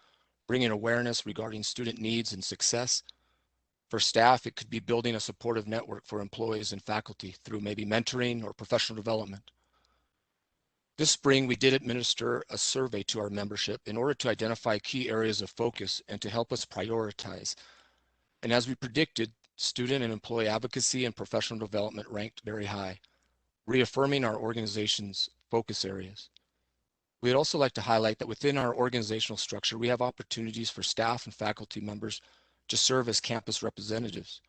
bringing awareness regarding student needs and success. For staff, it could be building a supportive network for employees and faculty through maybe mentoring or professional development. This spring, we did administer a survey to our membership in order to identify key areas of focus and to help us prioritize. And as we predicted, student and employee advocacy and professional development ranked very high, reaffirming our organization's focus areas. We'd also like to highlight that within our organizational structure, we have opportunities for staff and faculty members to serve as campus representatives.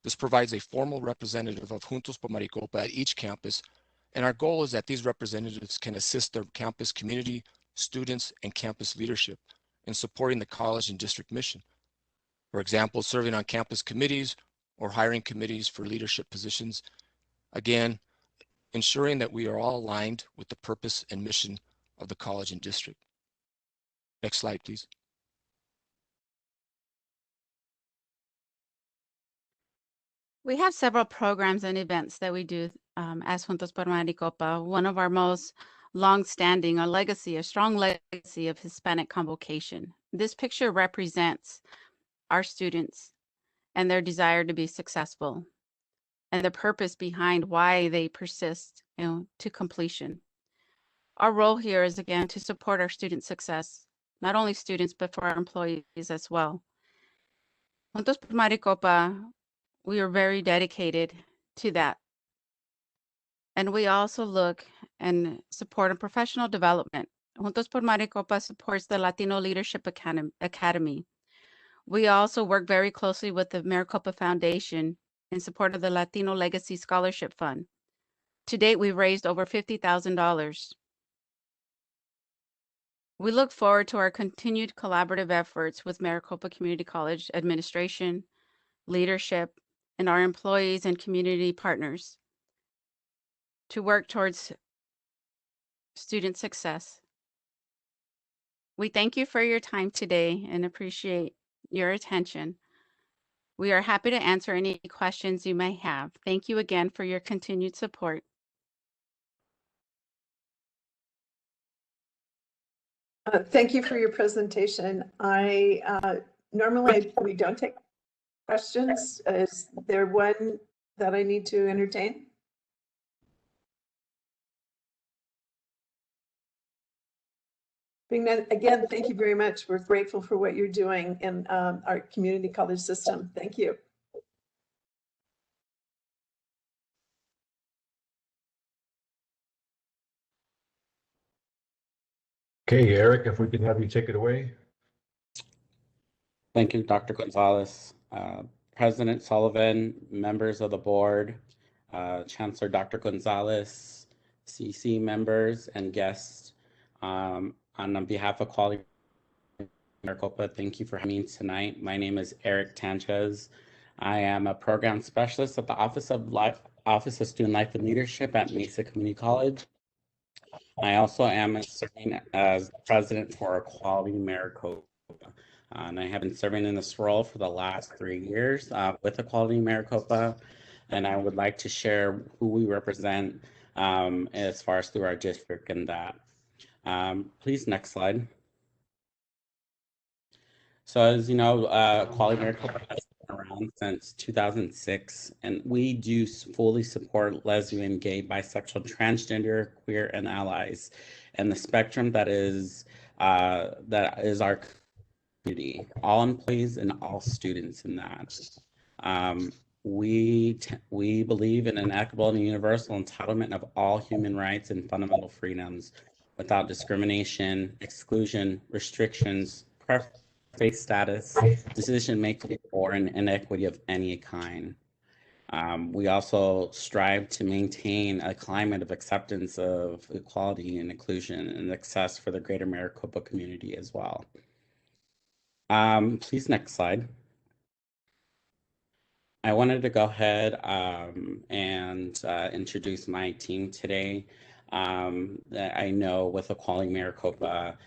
This provides a formal representative of Juntos por Maricopa at each campus, and our goal is that these representatives can assist their campus community, students, and campus leadership in supporting the college and district mission. For example, serving on campus committees or hiring committees for leadership positions. Again, ensuring that we are all aligned with the purpose and mission of the college and district. Next slide, please. We have several programs and events that we do as Juntos por Maricopa. One of our most long-standing, a strong legacy of Hispanic convocation. This picture represents our students and their desire to be successful and the purpose behind why they persist to completion. Our role here is, again, to support our student success, not only students, but for our employees as well. Juntos por Maricopa, we are very dedicated to that. And we also look and support on professional development. Juntos por Maricopa supports the Latino Leadership Academy. We also work very closely with the Maricopa Foundation in support of the Latino Legacy Scholarship Fund. To date, we've raised over $50,000. We look forward to our continued collaborative efforts with Maricopa Community College administration, leadership, and our employees and community partners to work towards student success. We thank you for your time today and appreciate your attention. We are happy to answer any questions you may have. Thank you again for your continued support. Thank you for your presentation. Normally we don't take questions. Is there one that I need to entertain? Again, thank you very much. We're grateful for what you're doing in our community college system. Thank you. Okay, Eric, if we could have you take it away. Thank you, Dr. Gonzalez. President Sullivan, members of the board, Chancellor Dr. Gonzalez, CC members and guests. On behalf of Quality Maricopa, thank you for having me tonight. My name is Eric Tanchez. I am a program specialist at the Office of Student Life and Leadership at Mesa Community College. I also am serving as president for Equality Maricopa. And I have been serving in this role for the last 3 years with Equality Maricopa. And I would like to share who we represent as far as through our district and that. Please, next slide. So as you know, Equality Maricopa has been around since 2006, and we do fully support lesbian, gay, bisexual, transgender, queer, and allies, and the spectrum that is our community, all employees and all students in that. We believe in an equitable and universal entitlement of all human rights and fundamental freedoms without discrimination, exclusion, restrictions, faith status, decision-making, or an inequity of any kind. We also strive to maintain a climate of acceptance of equality and inclusion and access for the greater Maricopa community as well. Please, next slide. I wanted to go ahead and introduce my team today. I know with Equality Maricopa,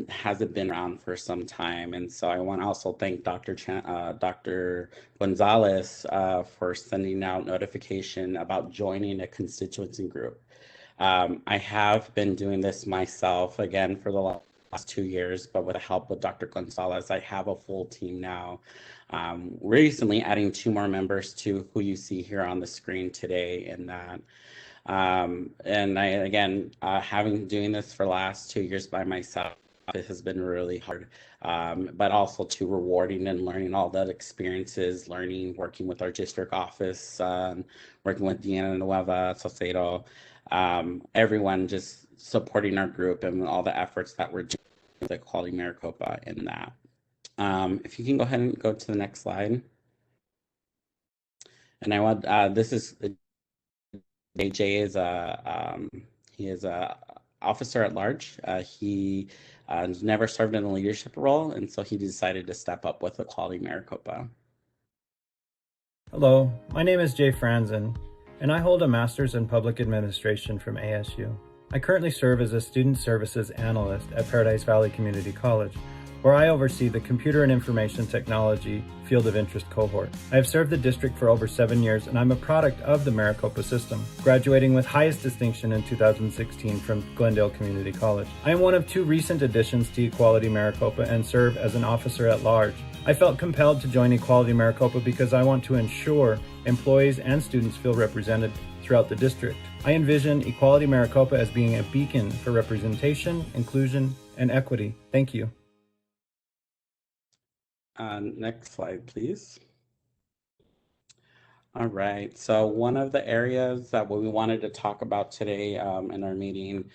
hasn't been around for some time, and so I want to also thank Dr. Gonzalez for sending out notification about joining a constituency group. I have been doing this myself again for the last 2 years, but with the help of Dr. Gonzalez, I have a full team now. Recently adding 2 more members to who you see here on the screen today in that. And I, again, having doing this for the last 2 years by myself, it has been really hard, but also too rewarding and learning all that experiences, working with our district office, working with Deanna Nueva, Saucedo, everyone just supporting our group and all the efforts that we're doing with Equality Maricopa in that. If you can go ahead and go to the next slide. And I want, this is, AJ is he is a officer at large. He has never served in a leadership role, and so he decided to step up with Equality Maricopa. Hello, my name is Jay Franzen, and I hold a Master's in Public Administration from ASU. I currently serve as a Student Services Analyst at Paradise Valley Community College, where I oversee the Computer and Information Technology Field of Interest cohort. I have served the district for over 7 years, and I'm a product of the Maricopa system, graduating with highest distinction in 2016 from Glendale Community College. I am one of 2 recent additions to Equality Maricopa and serve as an officer at large. I felt compelled to join Equality Maricopa because I want to ensure employees and students feel represented throughout the district. I envision Equality Maricopa as being a beacon for representation, inclusion, and equity. Thank you. Next slide, please. All right, so one of the areas that we wanted to talk about today in our meeting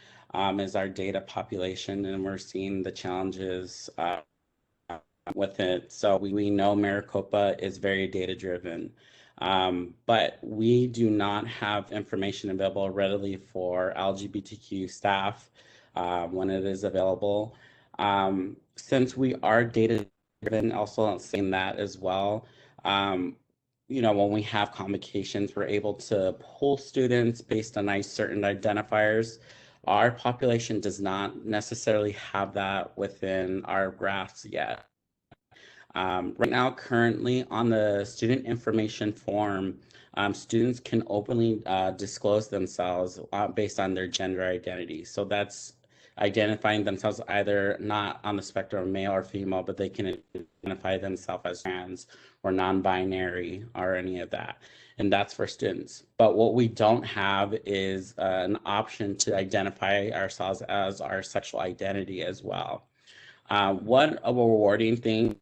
is our data population, and we're seeing the challenges with it. So we know Maricopa is very data-driven, but we do not have information available readily for LGBTQ staff when it is available. Since we are data-driven, also saying that as well, you know, when we have convocations, we're able to pull students based on certain identifiers. Our population does not necessarily have that within our graphs yet. Right now, currently on the student information form, students can openly disclose themselves based on their gender identity. So that's identifying themselves either not on the spectrum of male or female, but they can identify themselves as trans or non-binary or any of that. And that's for students. But what we don't have is an option to identify ourselves as our sexual identity as well. What a rewarding thing,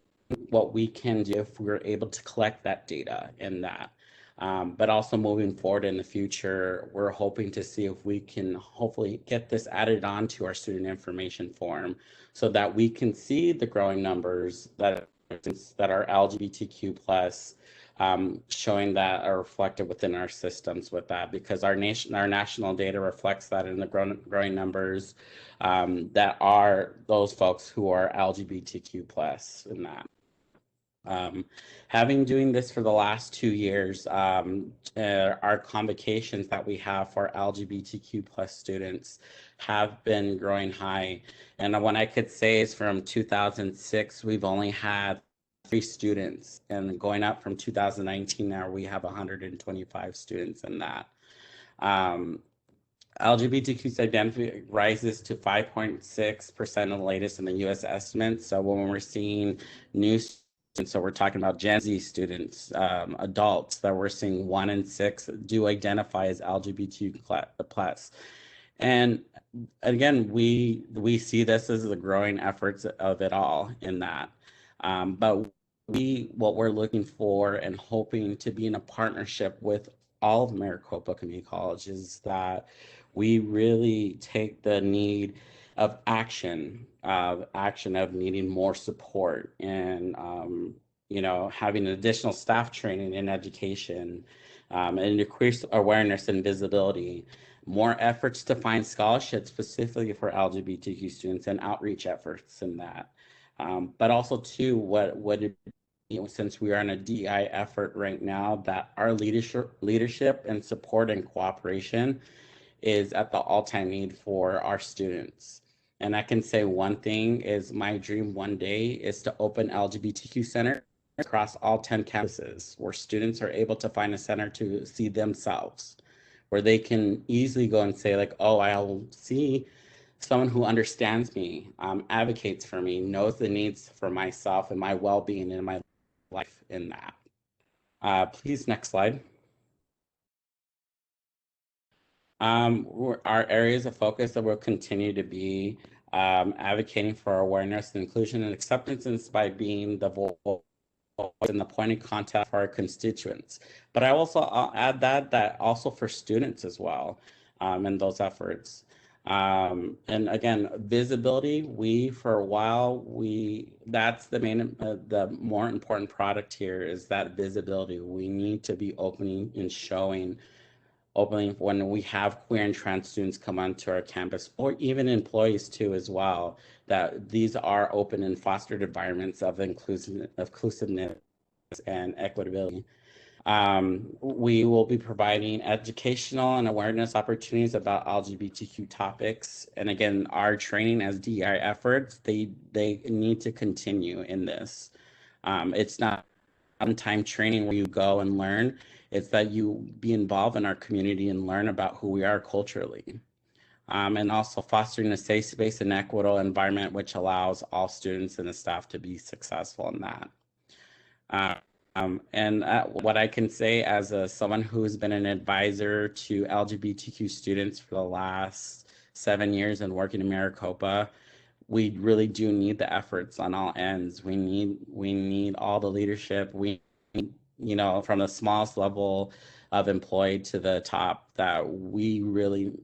what we can do if we're able to collect that data in that. But also moving forward in the future, we're hoping to see if we can hopefully get this added on to our student information form so that we can see the growing numbers that are LGBTQ plus, showing that are reflected within our systems with that, because our national data reflects that in the growing numbers that are those folks who are LGBTQ plus in that. Having doing this for the last 2 years, our convocations that we have for LGBTQ plus students have been growing high. And what I could say is from 2006, we've only had 3 students, and going up from 2019 now, we have 125 students in that. LGBTQ identity rises to 5.6% of the latest in the US estimates. So when we're seeing new students, so we're talking about Gen Z students, adults, that we're seeing 1 in 6 do identify as LGBTQ plus. And again, we see this as the growing efforts of it all in that. But what we're looking for and hoping to be in a partnership with all of Maricopa Community College is that we really take the need of action of needing more support and having additional staff training in education, and increased awareness and visibility, more efforts to find scholarships specifically for LGBTQ students and outreach efforts in that. But also too, since we are in a DEI effort right now, that our leadership and support and cooperation is at the all-time need for our students. And I can say one thing is my dream one day is to open LGBTQ center across all 10 campuses where students are able to find a center to see themselves, where they can easily go and say like, oh, I'll see someone who understands me, advocates for me, knows the needs for myself and my well-being in my life in that. Please, next slide. Our areas of focus that will continue to be advocating for awareness and inclusion and acceptance by being the voice and the point of contact for our constituents. But I'll add that also for students as well in those efforts. And again, visibility, for a while, that's the more important product here is that visibility. We need to be opening and showing when we have queer and trans students come onto our campus, or even employees too as well, that these are open and fostered environments of inclusiveness and equitability. We will be providing educational and awareness opportunities about LGBTQ topics. And again, our training as DEI efforts, they need to continue in this. It's not one-time training where you go and learn. It's that you be involved in our community and learn about who we are culturally. And also fostering a safe space and equitable environment, which allows all students and the staff to be successful in that. What I can say as someone who's been an advisor to LGBTQ students for the last 7 years and working in Maricopa, we really do need the efforts on all ends. We need all the leadership. We need, from the smallest level of employee to the top, that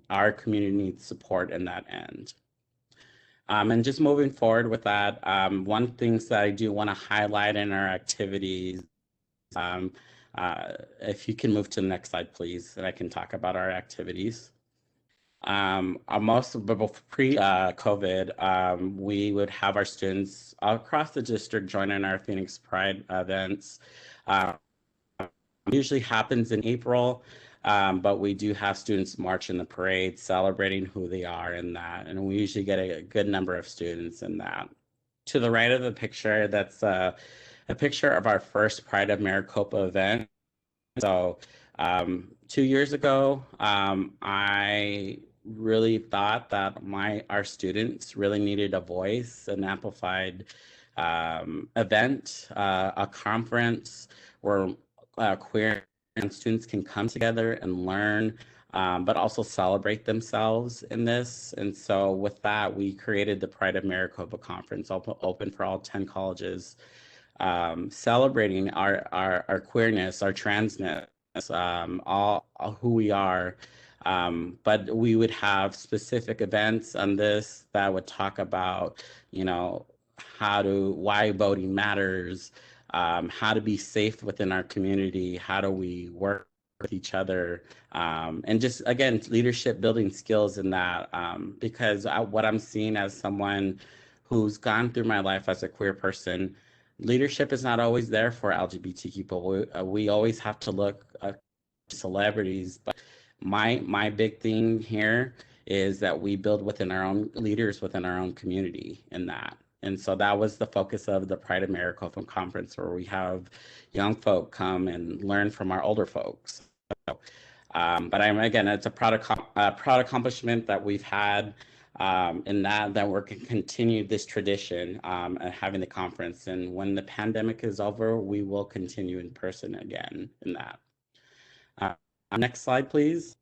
our community needs support in that end. And just moving forward with that, one thing that I do want to highlight in our activities, if you can move to the next slide, please, and I can talk about our activities. Pre-COVID, we would have our students across the district join in our Phoenix Pride events. Usually happens in April, but we do have students march in the parade, celebrating who they are in that, and we usually get a good number of students in that. To the right of the picture, that's a picture of our first Pride of Maricopa event. So 2 years ago, I really thought that our students really needed a voice, an amplified event, a conference where queer students can come together and learn, but also celebrate themselves in this. And so with that, we created the Pride of Maricopa Conference, open for all 10 colleges, celebrating our queerness, our transness, all who we are. But we would have specific events on this that would talk about, why voting matters, how to be safe within our community, how do we work with each other, and just, again, leadership building skills in that, because what I'm seeing as someone who's gone through my life as a queer person, leadership is not always there for LGBTQ people. We always have to look at celebrities, but my big thing here is that we build within our own leaders within our own community in that. And so that was the focus of the Pride of Maricopa Conference, where we have young folk come and learn from our older folks. So, but it's a proud accomplishment that we've had in that we're going to continue this tradition of having the conference. And when the pandemic is over, we will continue in person again in that. Next slide, please.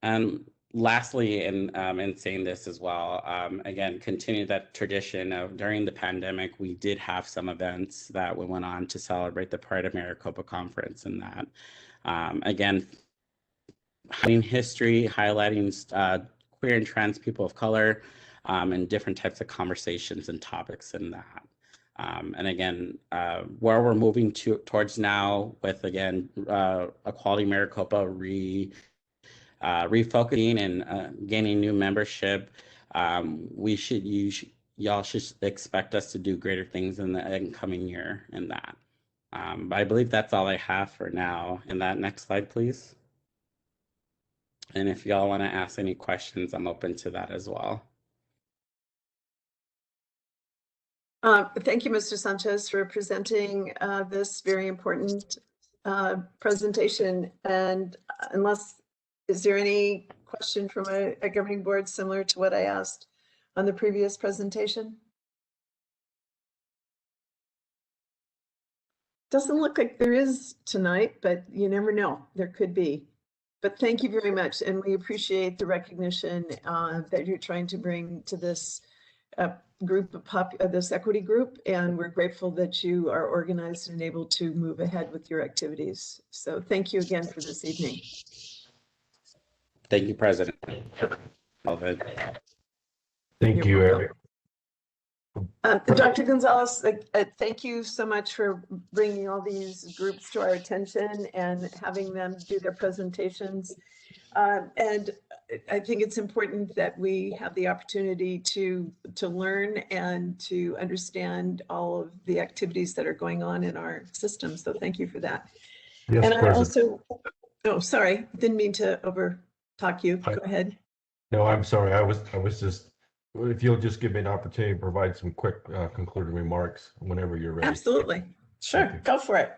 And lastly, in saying this as well, again, continue that tradition of during the pandemic, we did have some events that we went on to celebrate the Pride of Maricopa Conference and that. Again, highlighting history, highlighting queer and trans people of color, and different types of conversations and topics in that. And again, where we're moving towards now with, again, Equality Maricopa refocusing and gaining new membership, y'all should expect us to do greater things in the incoming year in that. But I believe that's all I have for now. In that next slide, please. And if y'all want to ask any questions, I'm open to that as well. Thank you, Mr. Sanchez, for presenting this very important presentation. And is there any question from a governing board similar to what I asked on the previous presentation? Doesn't look like there is tonight, but you never know. There could be. But thank you very much. And we appreciate the recognition that you're trying to bring to this group of this equity group. And we're grateful that you are organized and able to move ahead with your activities. So thank you again for this evening. Thank you, President. Thank you, Eric. Dr. Gonzalez, thank you so much for bringing all these groups to our attention and having them do their presentations. And I think it's important that we have the opportunity to learn and to understand all of the activities that are going on in our system. So thank you for that. Yes, and I President. also, oh, sorry, didn't mean to over talk you. Go ahead. No, I'm sorry. I was just, if you'll just give me an opportunity to provide some quick concluding remarks whenever you're ready. Absolutely. Sure. Go for it.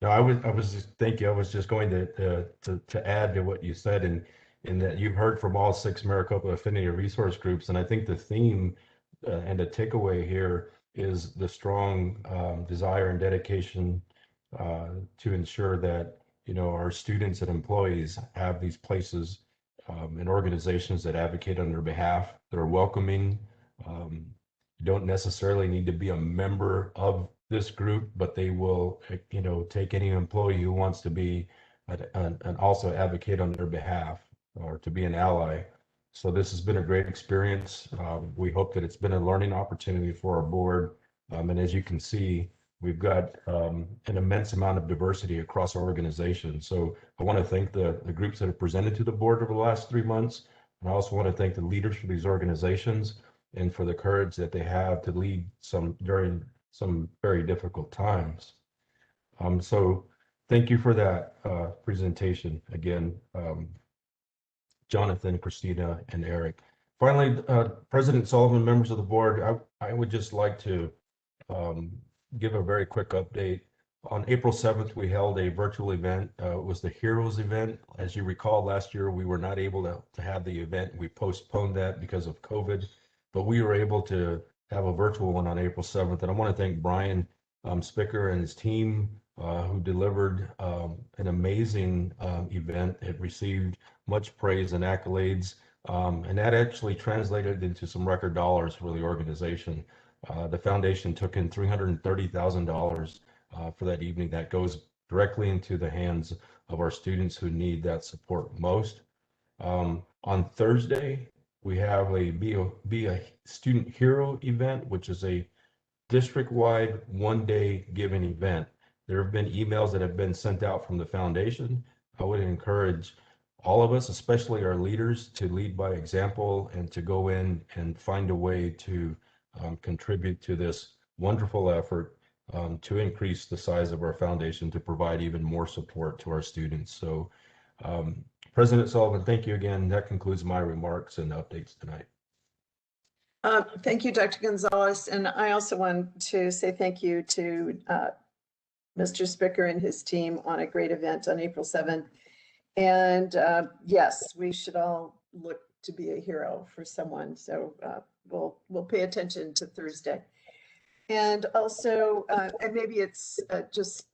No, I was just, thank you. I was just going to add to what you said, in that you've heard from all 6 Maricopa Affinity Resource Groups. And I think the theme and the takeaway here is the strong desire and dedication to ensure that, you know, our students and employees have these places and organizations that advocate on their behalf, that are welcoming. You don't necessarily need to be a member of this group, but they will, you know, take any employee who wants to be and also advocate on their behalf or to be an ally. So this has been a great experience. We hope that it's been a learning opportunity for our board. And as you can see, we've got an immense amount of diversity across our organization. So I want to thank the groups that have presented to the board over the last 3 months. And I also want to thank the leaders for these organizations and for the courage that they have to lead during some very difficult times. So thank you for that presentation again, Jonathan, Christina, and Eric. Finally, President Sullivan, members of the board, I would just like to give a very quick update. On April 7th, we held a virtual event. It was the Heroes event. As you recall, last year we were not able to have the event. We postponed that because of COVID, but we were able to have a virtual one on April 7th. And I want to thank Brian Spicker and his team who delivered an amazing event. It received much praise and accolades, and that actually translated into some record dollars for the organization. The foundation took in $330,000 for that evening. That goes directly into the hands of our students who need that support most. On Thursday, we have a Be a Student Hero event, which is a district-wide one-day giving event. There have been emails that have been sent out from the foundation. I would encourage all of us, especially our leaders, to lead by example and to go in and find a way to contribute to this wonderful effort to increase the size of our foundation to provide even more support to our students. So President Sullivan, thank you again. That concludes my remarks and updates tonight. Thank you, Dr. Gonzalez. And I also want to say thank you to Mr. Spicker and his team on a great event on April 7th. And yes, we should all look to be a hero for someone. So we'll pay attention to Thursday. And also, and maybe it's just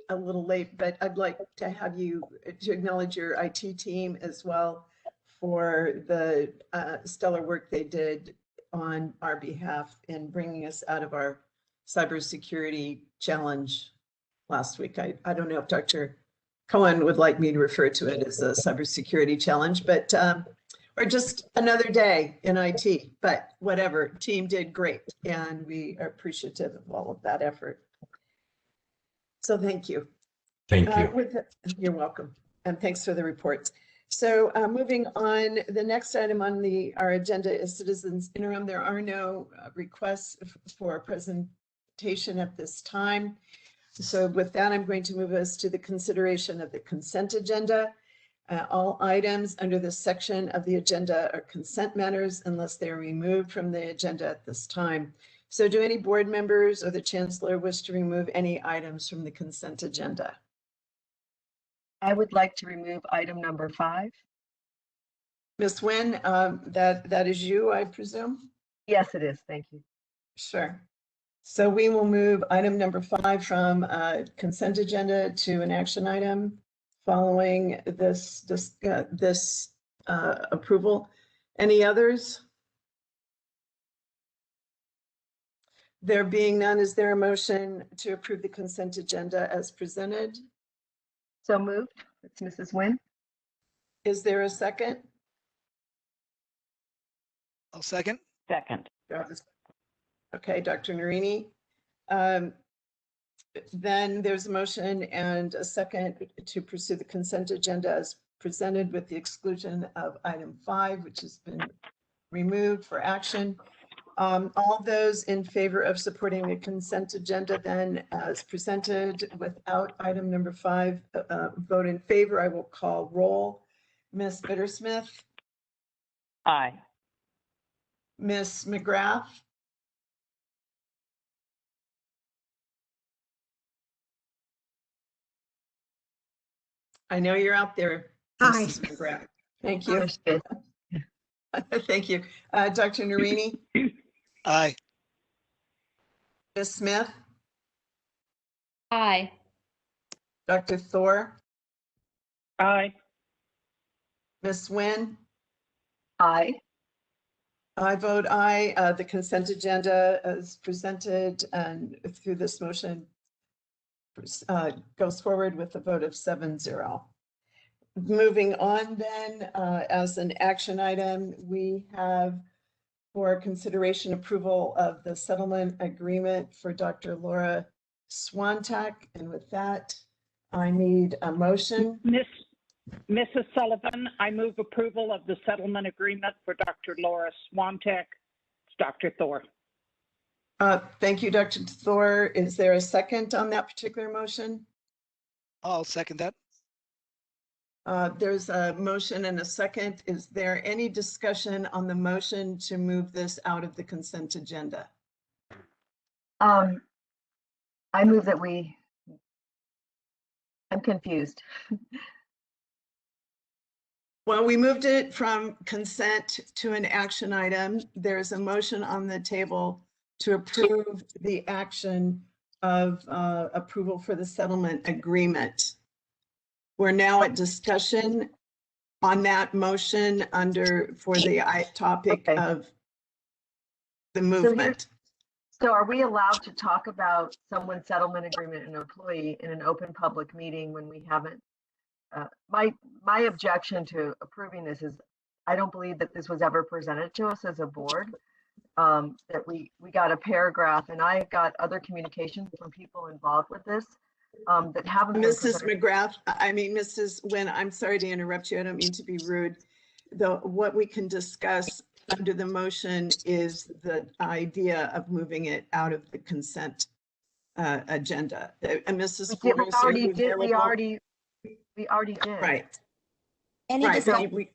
a little late, but I'd like to have you to acknowledge your IT team as well for the stellar work they did on our behalf in bringing us out of our cybersecurity challenge last week. I don't know if Dr. Cohen would like me to refer to it as a cybersecurity challenge, but or just another day in IT, but whatever, team did great, and we are appreciative of all of that effort. So thank you. Thank you. You're welcome, and thanks for the reports. So moving on, the next item on our agenda is citizens interim. There are no requests for presentation at this time. So with that, I'm going to move us to the consideration of the consent agenda. All items under this section of the agenda are consent matters unless they are removed from the agenda at this time. So do any board members or the chancellor wish to remove any items from the consent agenda? I would like to remove item number 5. Ms. Nguyen, that is you, I presume? Yes, it is. Thank you. Sure. So we will move item number 5 from consent agenda to an action item following this approval. Any others? There being none, is there a motion to approve the consent agenda as presented? So moved. It's Mrs. Nguyen. Is there a second? I'll second. Second. Okay, Dr. Narini. Then there's a motion and a second to pursue the consent agenda as presented with the exclusion of item 5, which has been removed for action. All those in favor of supporting the consent agenda then as presented without item number 5 vote in favor. I will call roll. Ms. Bittersmith? Aye. Ms. McGrath? I know you're out there, Aye. Mrs. McGrath. Thank you. Thank you. Dr. Narini? Aye. Ms. Smith? Aye. Dr. Thor? Aye. Ms. Nguyen? Aye. I vote aye. The consent agenda as presented and through this motion goes forward with a vote of 7-0. Moving on then, as an action item, we have for consideration approval of the settlement agreement for Dr. Laura Swantek. And with that, I need a motion. Mrs. Sullivan, I move approval of the settlement agreement for Dr. Laura Swantek. It's Dr. Thor. Thank you, Dr. Thor. Is there a second on that particular motion? I'll second that. There's a motion and a second. Is there any discussion on the motion to move this out of the consent agenda? I move that I'm confused. Well, we moved it from consent to an action item. There's a motion on the table to approve the action of approval for the settlement agreement. We're now at discussion on that motion for the topic of the movement. So are we allowed to talk about someone's settlement agreement and employee in an open public meeting when we haven't? My objection to approving this is I don't believe that this was ever presented to us as a board, that we got a paragraph, and I got other communications from people involved with this that haven't been Mrs. McGrath, I mean, Mrs. Nguyen, I'm sorry to interrupt you. I don't mean to be rude. What we can discuss under the motion is the idea of moving it out of the consent agenda. And Mrs. Flores, we already did. Right. Any Right. discussion-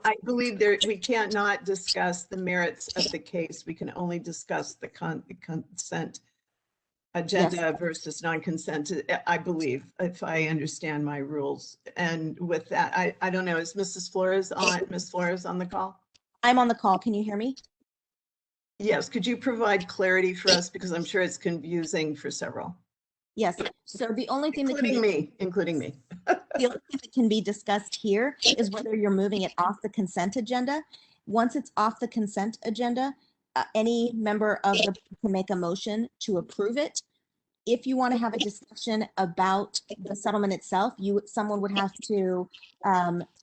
I believe we can't not discuss the merits of the case. We can only discuss the consent agenda versus non-consent, I believe, if I understand my rules. And with that, I don't know, is Mrs. Flores on, Ms. Flores on the call? I'm on the call. Can you hear me? Yes, could you provide clarity for us? Because I'm sure it's confusing for several. Yes. So the only thing including me. The only thing that can be discussed here is whether you're moving it off the consent agenda. Once it's off the consent agenda, any member of the can make a motion to approve it. If you want to have a discussion about the settlement itself, someone would have to,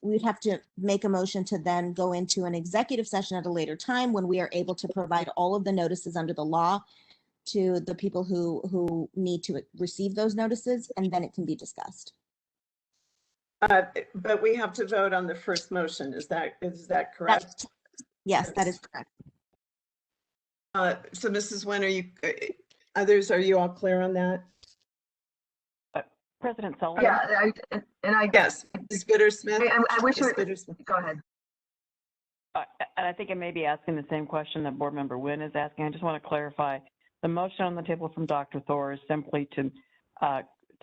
we'd have to make a motion to then go into an executive session at a later time when we are able to provide all of the notices under the law to the people who need to receive those notices, and then it can be discussed. But we have to vote on the first motion. Is that correct? Yes, that is correct. So Mrs. Nguyen, are you, others, are you all clear on that? President Sullivan? Yeah, Yes, Ms. Bittersmith. I wish Ms. we, Bittersmith. go ahead. And I think I may be asking the same question that Board Member Nguyen is asking. I just want to clarify. The motion on the table from Dr. Thor is simply to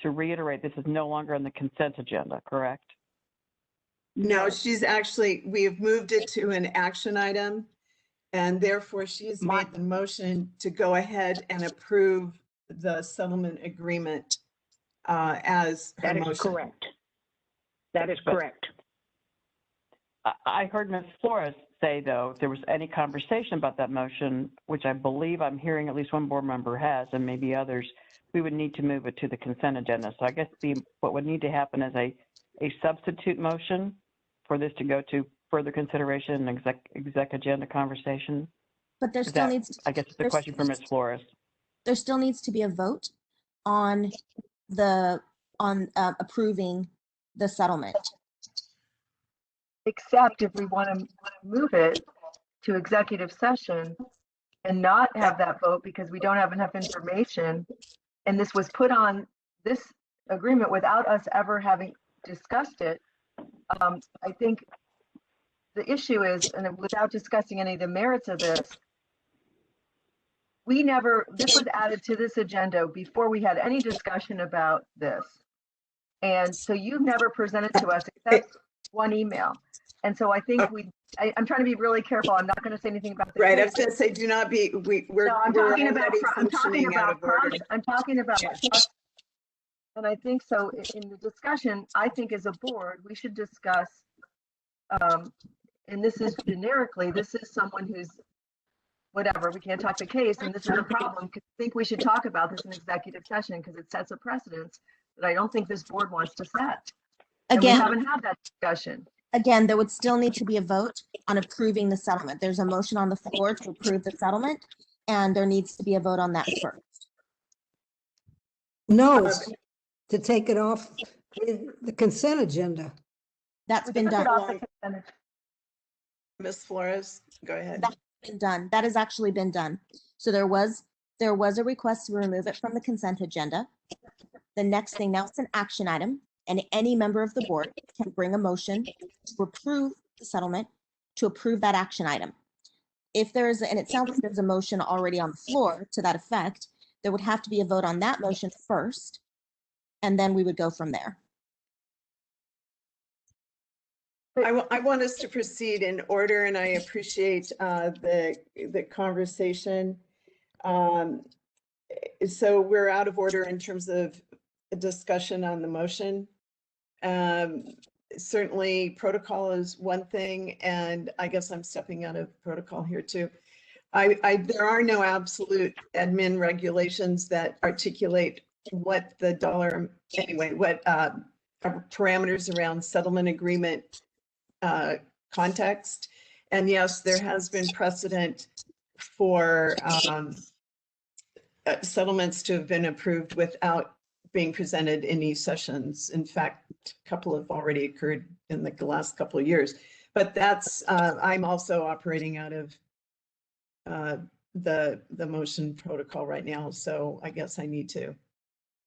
reiterate this is no longer on the consent agenda, correct? No, we have moved it to an action item, and therefore she has made the motion to go ahead and approve the settlement agreement as her motion. That is correct. That is correct. I heard Ms. Flores say, though, if there was any conversation about that motion, which I believe I'm hearing at least one board member has, and maybe others, we would need to move it to the consent agenda. So I guess what would need to happen is a substitute motion for this to go to further consideration and exec agenda conversation. But there still needs to, I guess it's a question for Ms. Flores. There still needs to be a vote on approving the settlement. Except if we want to move it to executive session and not have that vote because we don't have enough information. And this was put on this agreement without us ever having discussed it. I think the issue is, and without discussing any of the merits of this, this was added to this agenda before we had any discussion about this. And so you've never presented to us except one email. And so I think I'm trying to be really careful. I'm not going to say anything about this. Right, I was going to say, do not be, I'm talking about, and I think so in the discussion, I think as a board, we should discuss, and this is generically, this is someone who's whatever, we can't talk the case, and this is a problem. I think we should talk about this in executive session because it sets a precedence that I don't think this board wants to set. Again, and we haven't had that discussion. Again, there would still need to be a vote on approving the settlement. There's a motion on the floor to approve the settlement, and there needs to be a vote on that first. No, to take it off the consent agenda. That's been done. Ms. Flores, go ahead. That's been done. That has actually been done. So there was a request to remove it from the consent agenda. The next thing, now it's an action item, and any member of the board can bring a motion to approve the settlement, to approve that action item. If there is, and it sounds like there's a motion already on the floor to that effect, there would have to be a vote on that motion first, and then we would go from there. I want us to proceed in order, and I appreciate the conversation. So we're out of order in terms of a discussion on the motion. Certainly protocol is one thing, and I guess I'm stepping out of protocol here too. There are no absolute admin regulations that articulate what the parameters around settlement agreement context. And yes, there has been precedent for settlements to have been approved without being presented in these sessions. In fact, a couple have already occurred in the last couple of years. But that's, I'm also operating out of the motion protocol right now. So I guess I need to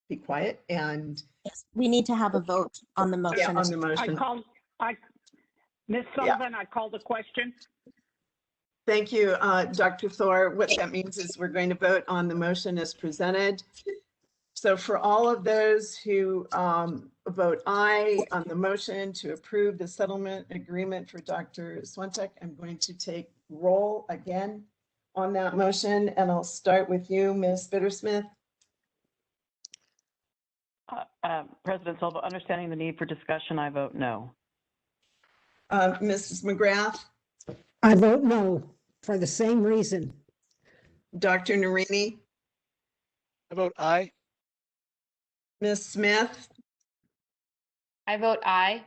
be quiet and. Yes, we need to have a vote on the motion. Yeah, on the motion. Ms. Sullivan, I called the question. Thank you, Dr. Thor. What that means is we're going to vote on the motion as presented. So for all of those who vote aye on the motion to approve the settlement agreement for Dr. Swantek, I'm going to take roll again on that motion, and I'll start with you, Ms. Bittersmith. President Silva, understanding the need for discussion, I vote no. Mrs. McGrath? I vote no for the same reason. Dr. Narini? I vote aye. Ms. Smith, I vote aye.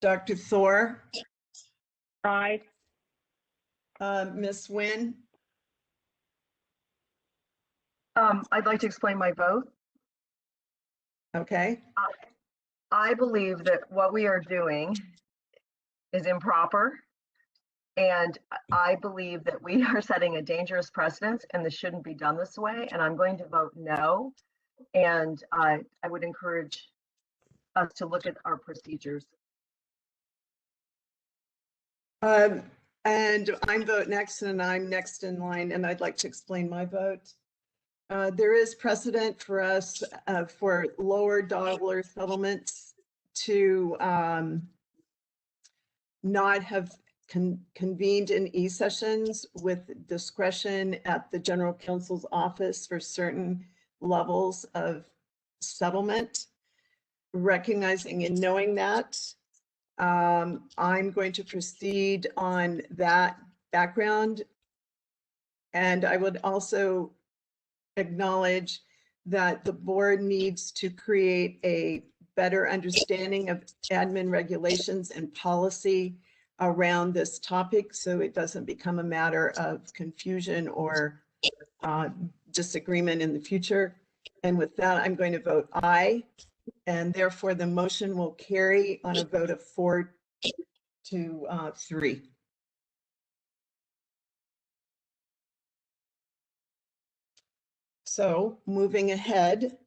Dr. Thor, Aye. Ms. Nguyen, I'd like to explain my vote. okay? I believe that what we are doing is improper. And I believe that we are setting a dangerous precedent and this shouldn't be done this way. And I'm going to vote no. And I would encourage us to look at our procedures. And I'm vote next, and I'm next in line, and I'd like to explain my vote. There is precedent for us for lower dollar settlements to not have convened in e-sessions with discretion at the general counsel's office for certain levels of settlement. Recognizing and knowing that, I'm going to proceed on that background. And I would also acknowledge that the board needs to create a better understanding of admin regulations and policy around this topic so it doesn't become a matter of confusion or disagreement in the future. And with that, I'm going to vote aye. And therefore, the motion will carry on a vote of 4 to 3. So moving ahead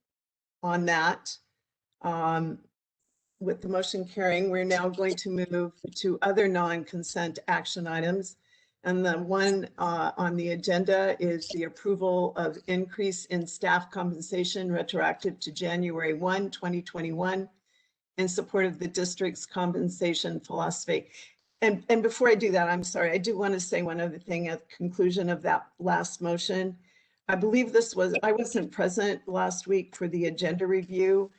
on that, with the motion carrying, we're now going to move to other non-consent action items. And the one on the agenda is the approval of increase in staff compensation retroactive to January 1, 2021 in support of the district's compensation philosophy. And before I do that, I'm sorry, I do want to say one other thing at the conclusion of that last motion. I believe I wasn't present last week for the agenda review.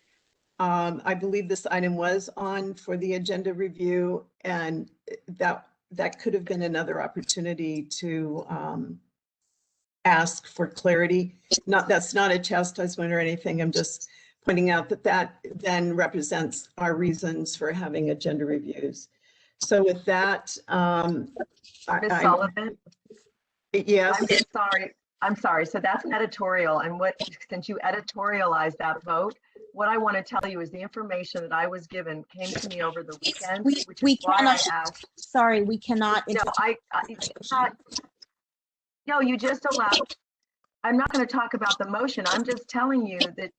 I believe this item was on for the agenda review, and that could have been another opportunity to ask for clarity. That's not a chastisement or anything. I'm just pointing out that then represents our reasons for having agenda reviews. So with that, Ms. Sullivan? Yes. I'm sorry. So that's an editorial, and since you editorialized that vote, what I want to tell you is the information that I was given came to me over the weekend, which is why I asked. Sorry, we cannot. No, you just allowed. I'm not going to talk about the motion. I'm just telling you that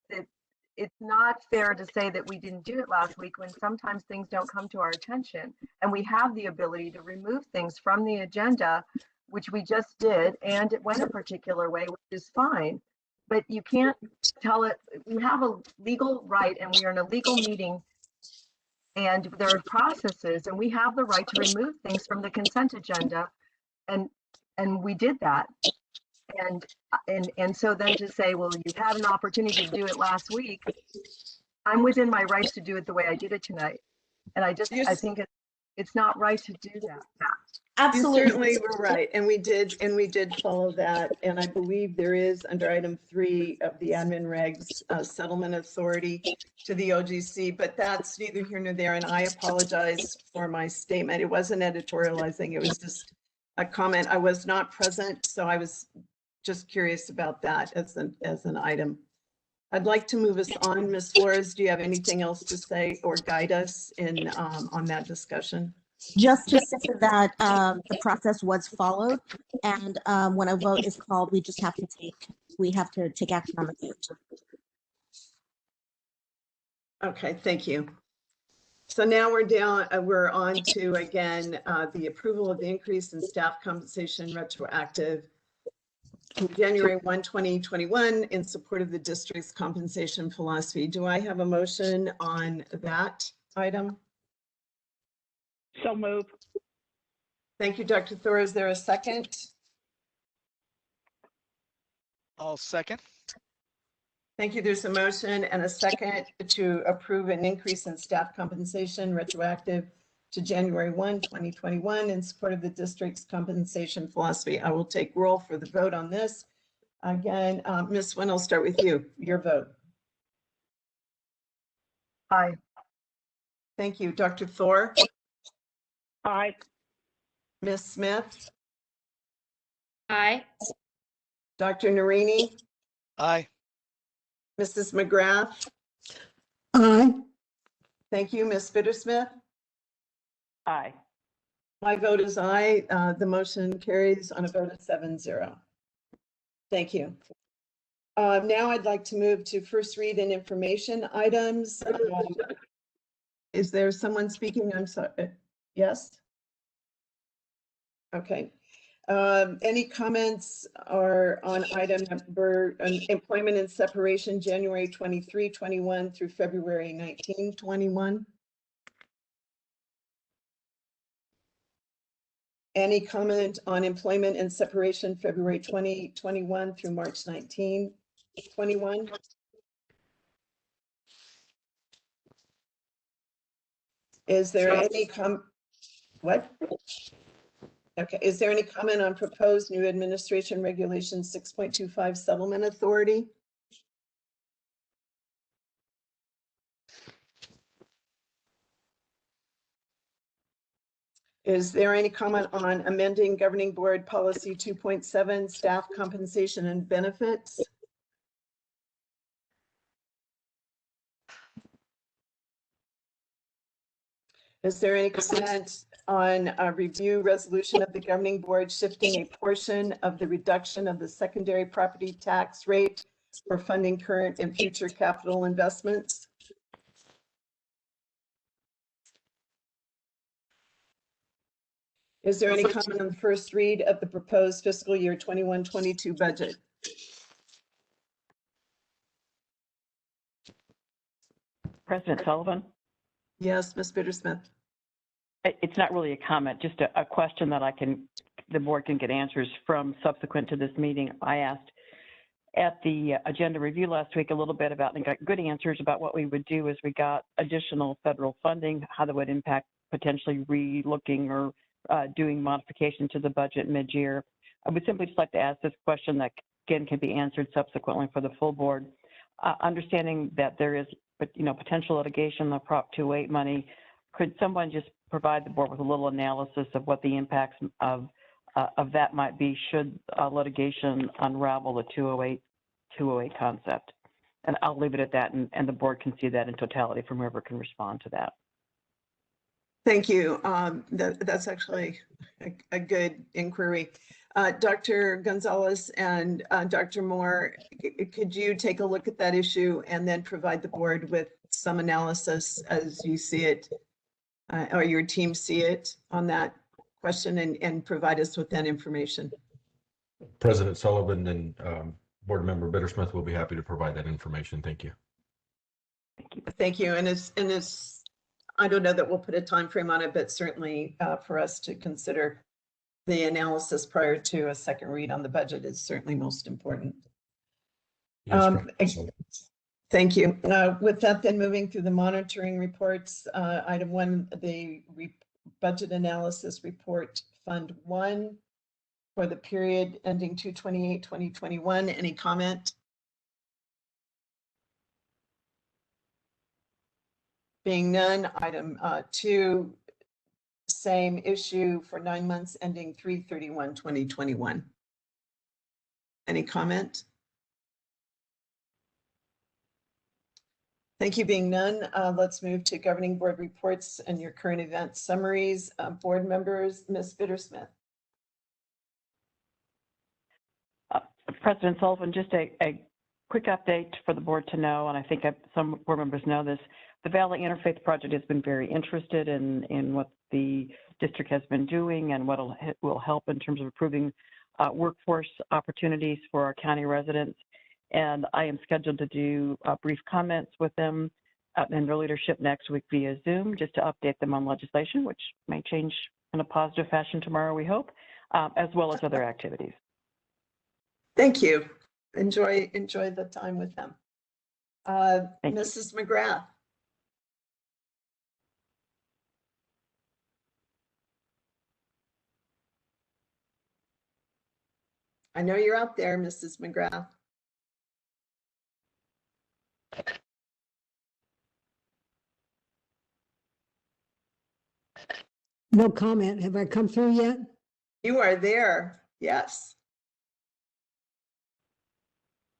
it's not fair to say that we didn't do it last week when sometimes things don't come to our attention, and we have the ability to remove things from the agenda, which we just did, and it went a particular way, which is fine. But you can't tell it. We have a legal right, and we are in a legal meeting, and there are processes, and we have the right to remove things from the consent agenda, and we did that. And so then to say, well, you had an opportunity to do it last week, I'm within my rights to do it the way I did it tonight, and I think it's not right to do that. Absolutely. You certainly were right. And we did follow that. And I believe there is under item 3 of the admin regs settlement authority to the OGC, but that's neither here nor there. And I apologize for my statement. It wasn't editorializing. It was just a comment. I was not present, so I was just curious about that as an item. I'd like to move us on. Ms. Flores, do you have anything else to say or guide us in on that discussion? Just to say that the process was followed, and when a vote is called, we have to take action on the vote. Okay, thank you. So now we're on to again the approval of the increase in staff compensation retroactive to January 1, 2021 in support of the district's compensation philosophy. Do I have a motion on that item? So move. Thank you, Dr. Thor. Is there a second? I'll second. Thank you. There's a motion and a second to approve an increase in staff compensation retroactive to January 1, 2021 in support of the district's compensation philosophy. I will take roll for the vote on this. Again, Ms. Nguyen, I'll start with you. Your vote. Aye. Thank you. Dr. Thor, Aye. Ms. Smith, Aye. Dr. Narini, Aye. Mrs. McGrath. Aye. Thank you. Ms. Bittersmith. Aye. My vote is aye. The motion carries on a vote of 7-0. Thank you. Now I'd like to move to first read and information items. Is there someone speaking? I'm sorry. Yes? Okay. Any comments are on item number employment and separation, January 23, 21 through February 19, 21? Any comment on employment and separation, February 20, 21 through March 19, 21? Is there any what? Okay, is there any comment on proposed new administration regulation 6.25 settlement authority? Is there any comment on amending governing board policy 2.7 staff compensation and benefits? Is there any comment on a review resolution of the governing board shifting a portion of the reduction of the secondary property tax rate for funding current and future capital investments? Is there any comment on the first read of the proposed fiscal year 21-22 budget? President Sullivan? Yes, Ms. Bittersmith. It's not really a comment, just a question that the board can get answers from subsequent to this meeting. I asked at the agenda review last week a little bit about and got good answers about what we would do as we got additional federal funding, how that would impact potentially re-looking or doing modification to the budget mid-year. I would simply just like to ask this question that again can be answered subsequently for the full board. Understanding that there is potential litigation, the Prop 208 money, could someone just provide the board with a little analysis of what the impacts of that might be should litigation unravel the 208 concept? And I'll leave it at that, and the board can see that in totality from whoever can respond to that. Thank you. That's actually a good inquiry. Dr. Gonzalez and Dr. Moore, could you take a look at that issue and then provide the board with some analysis as you see it, or your team see it on that question, and provide us with that information? President Sullivan and Board Member Bittersmith will be happy to provide that information. Thank you. Thank you. And it's I don't know that we'll put a time frame on it, but certainly for us to consider the analysis prior to a second read on the budget is certainly most important. Yes, thank you. With that, then moving through the monitoring reports, item 1, the budget analysis report, Fund 1 for the period ending 2/28/2021. Any comment? Being none, item 2, same issue for 9 months ending 3/31/2021. Any comment? Thank you. Being none, let's move to governing board reports and your current event summaries. Board members, Ms. Bittersmith. President Sullivan, just a quick update for the board to know, and I think some board members know this. The Valley Interfaith Project has been very interested in what the district has been doing and what will help in terms of improving workforce opportunities for our county residents. And I am scheduled to do brief comments with them and their leadership next week via Zoom, just to update them on legislation, which may change in a positive fashion tomorrow, we hope, as well as other activities. Thank you. Enjoy the time with them. Mrs. McGrath. I know you're out there, Mrs. McGrath. No comment. Have I come through yet? You are there. Yes.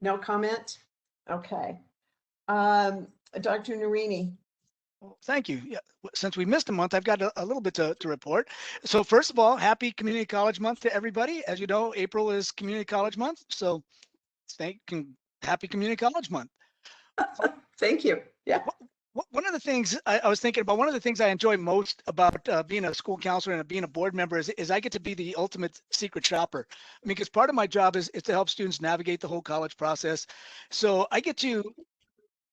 No comment? Okay. Dr. Narini. Well, thank you. Yeah, since we missed a month, I've got a little bit to report. So first of all, happy Community College Month to everybody. As you know, April is Community College Month. So happy Community College Month. Thank you. Yeah. One of the things I was thinking about, one of the things I enjoy most about being a school counselor and being a board member is I get to be the ultimate secret shopper. I mean, because part of my job is to help students navigate the whole college process. So I get to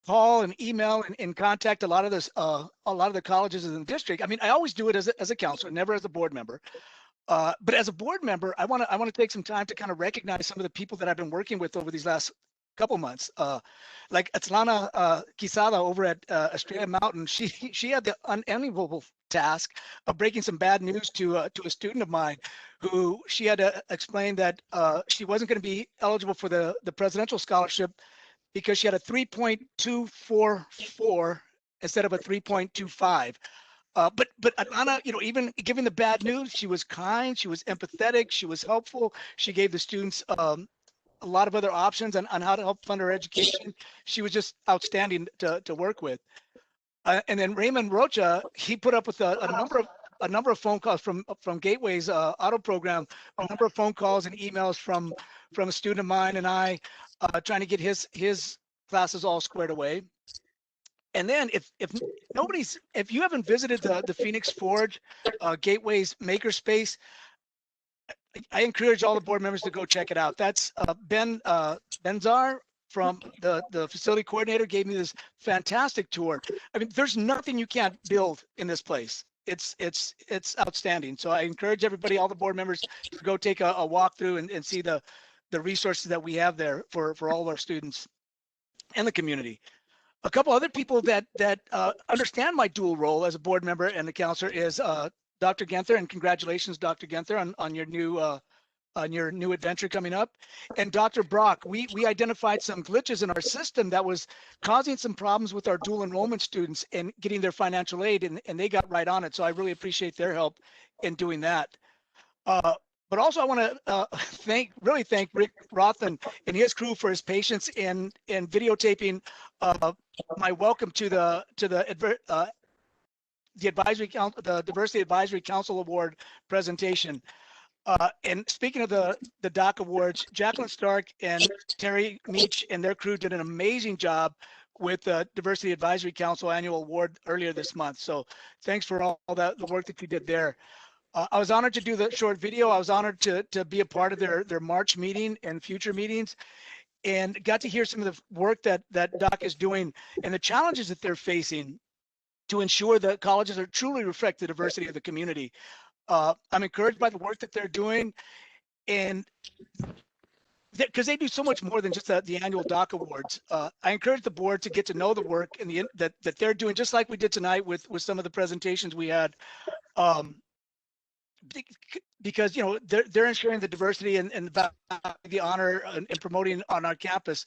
call and email and contact a lot of the colleges in the district. I mean, I always do it as a counselor, never as a board member. But as a board member, I want to take some time to kind of recognize some of the people that I've been working with over these last couple months. Like Atlana Quisada over at Estrella Mountain, she had the unenviable task of breaking some bad news to a student of mine, who she had to explain that she wasn't going to be eligible for the presidential scholarship because she had a 3.244 instead of a 3.25. But Atlana, even giving the bad news, she was kind, she was empathetic, she was helpful. She gave the students a lot of other options on how to help fund her education. She was just outstanding to work with. And then Raymond Rocha, he put up with a number of phone calls from Gateway's auto program, a number of phone calls and emails from a student of mine and I, trying to get his classes all squared away. And then if you haven't visited the Phoenix Forge, Gateway's makerspace, I encourage all the board members to go check it out. That's Ben Benzar from the facility coordinator gave me this fantastic tour. I mean, there's nothing you can't build in this place. It's outstanding. So I encourage everybody, all the board members, to go take a walk through and see the resources that we have there for all of our students and the community. A couple other people that understand my dual role as a board member and a counselor is Dr. Genther, and congratulations, Dr. Genther, on your new adventure coming up. And Dr. Brock, we identified some glitches in our system that was causing some problems with our dual enrollment students and getting their financial aid, and they got right on it. So I really appreciate their help in doing that. But also I want to really thank Rick Roth and his crew for his patience in videotaping my welcome to the advisory council, the Diversity Advisory Council Award presentation. And speaking of the DOC Awards, Jacqueline Stark and Terry Meach and their crew did an amazing job with the Diversity Advisory Council Annual Award earlier this month. So thanks for all the work that you did there. I was honored to do the short video. I was honored to be a part of their March meeting and future meetings, and got to hear some of the work that DOC is doing and the challenges that they're facing to ensure that colleges are truly reflect the diversity of the community. I'm encouraged by the work that they're doing, and because they do so much more than just the annual DOC Awards. I encourage the board to get to know the work and that they're doing, just like we did tonight with some of the presentations we had. Because they're ensuring the diversity and the honor and promoting on our campus.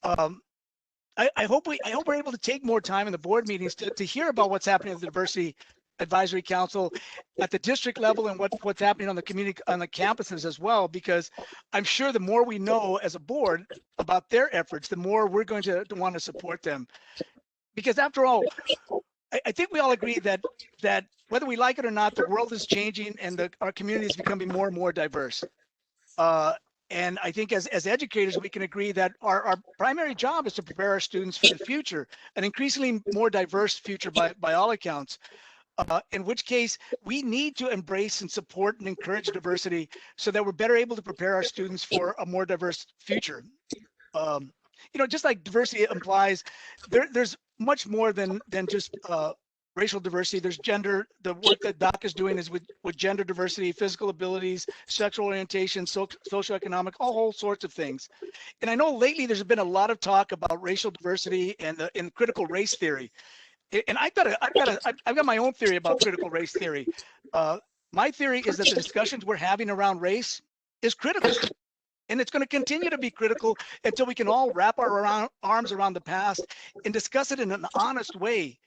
I hope we're able to take more time in the board meetings to hear about what's happening at the Diversity Advisory Council at the district level and what's happening on the campuses as well, because I'm sure the more we know as a board about their efforts, the more we're going to want to support them. Because after all, I think we all agree that whether we like it or not, the world is changing and our community is becoming more and more diverse. And I think as educators, we can agree that our primary job is to prepare our students for the future, an increasingly more diverse future by all accounts. In which case, we need to embrace and support and encourage diversity so that we're better able to prepare our students for a more diverse future. Just like diversity implies, there's much more than just racial diversity. There's gender. The work that DOC is doing is with gender diversity, physical abilities, sexual orientation, socioeconomic, all sorts of things. And I know lately there's been a lot of talk about racial diversity and critical race theory. And I've got my own theory about critical race theory. My theory is that the discussions we're having around race is critical. And it's going to continue to be critical until we can all wrap our arms around the past and discuss it in an honest way.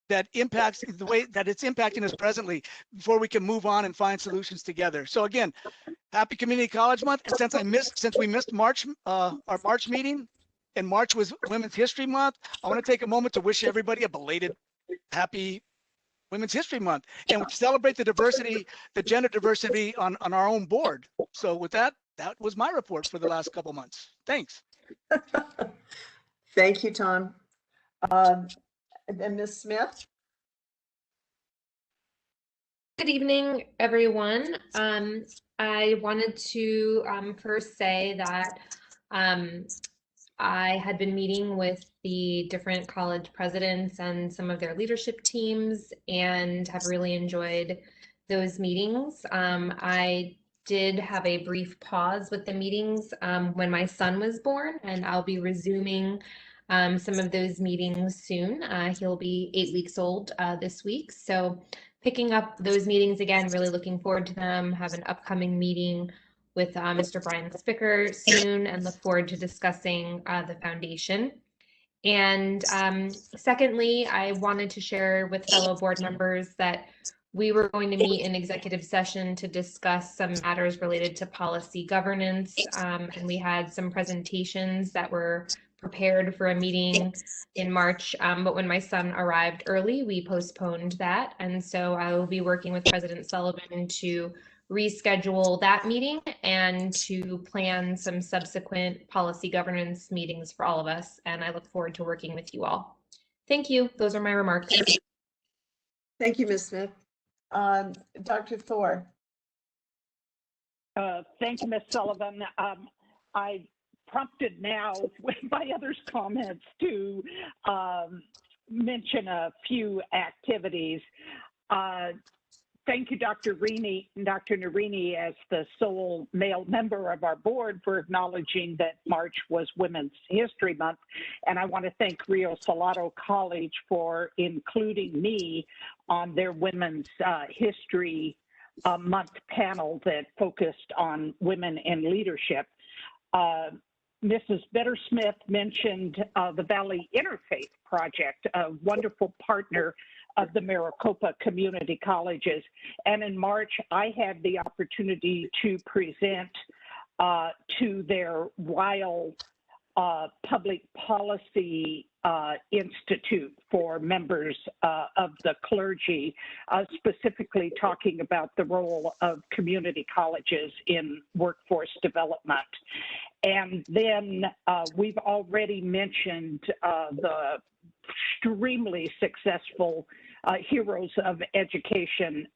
that impacts the way that it's impacting us presently before we can move on and find solutions together. So again, happy Community College Month. And since we missed March, our March meeting, and March was Women's History Month, I want to take a moment to wish everybody a belated happy Women's History Month and celebrate the diversity, the gender diversity on our own board. So with that, that was my report for the last couple months. Thanks. Thank you, Tom. And Ms. Smith? Good evening, everyone. I wanted to first say that I had been meeting with the different college presidents and some of their leadership teams and have really enjoyed those meetings. I did have a brief pause with the meetings when my son was born, and I'll be resuming some of those meetings soon. He'll be 8 weeks old this week. So picking up those meetings again, really looking forward to them. Have an upcoming meeting with Mr. Brian Spicker soon and look forward to discussing the foundation. And secondly, I wanted to share with fellow board members that we were going to meet in executive session to discuss some matters related to policy governance. And we had some presentations that were prepared for a meeting in March, but when my son arrived early, we postponed that. And so I will be working with President Sullivan to reschedule that meeting and to plan some subsequent policy governance meetings for all of us. And I look forward to working with you all. Thank you. Those are my remarks. Thank you, Ms. Smith. Dr. Thor. Thank you, Ms. Sullivan. I prompted now with my others' comments to mention a few activities. Thank you, Dr. Narini, as the sole male member of our board, for acknowledging that March was Women's History Month. And I want to thank Rio Salado College for including me on their Women's History Month panel that focused on women in leadership. Mrs. Better-Smith mentioned the Valley Interfaith Project, a wonderful partner of the Maricopa Community Colleges. And in March, I had the opportunity to present to their Weill Public Policy Institute for members of the clergy, specifically talking about the role of community colleges in workforce development. And then we've already mentioned the extremely successful Heroes of Education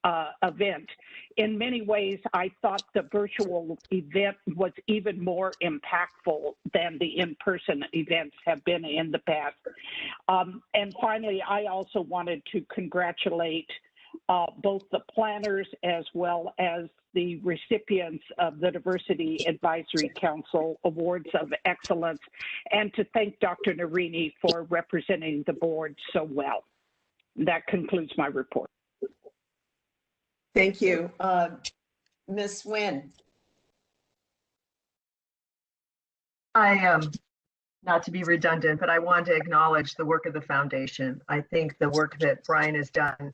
event. In many ways, I thought the virtual event was even more impactful than the in-person events have been in the past. And finally, I also wanted to congratulate both the planners as well as the recipients of the Diversity Advisory Council Awards of Excellence, and to thank Dr. Narini for representing the board so well. That concludes my report. Thank you. Ms. Nguyen. Not to be redundant, but I want to acknowledge the work of the foundation. I think the work that Brian has done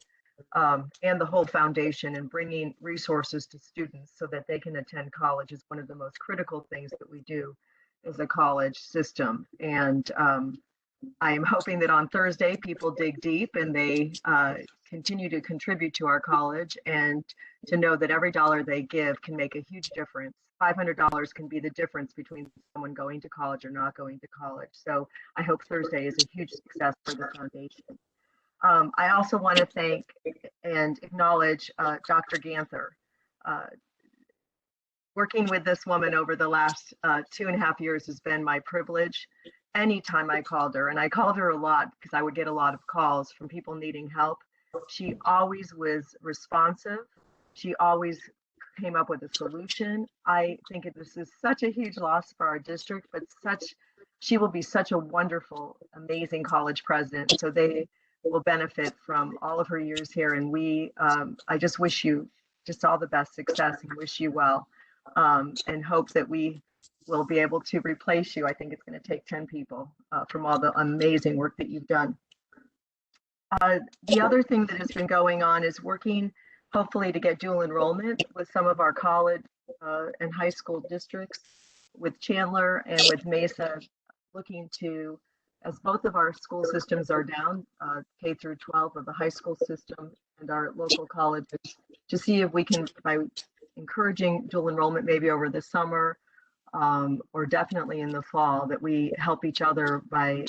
and the whole foundation in bringing resources to students so that they can attend college is one of the most critical things that we do as a college system. And I am hoping that on Thursday, people dig deep and they continue to contribute to our college, and to know that every dollar they give can make a huge difference. $500 can be the difference between someone going to college or not going to college. So I hope Thursday is a huge success for the foundation. I also want to thank and acknowledge Dr. Ganther. Working with this woman over the last 2.5 years has been my privilege. Anytime I called her, and I called her a lot because I would get a lot of calls from people needing help, she always was responsive. She always came up with a solution. I think this is such a huge loss for our district, but she will be such a wonderful, amazing college president. So they will benefit from all of her years here. And I just wish you just all the best success and wish you well, and hope that we will be able to replace you. I think it's going to take 10 people from all the amazing work that you've done. The other thing that has been going on is working, hopefully, to get dual enrollment with some of our college and high school districts, with Chandler and with Mesa, looking to, as both of our school systems are down, K through 12 of the high school system and our local colleges, to see if we can, by encouraging dual enrollment maybe over the summer or definitely in the fall, that we help each other by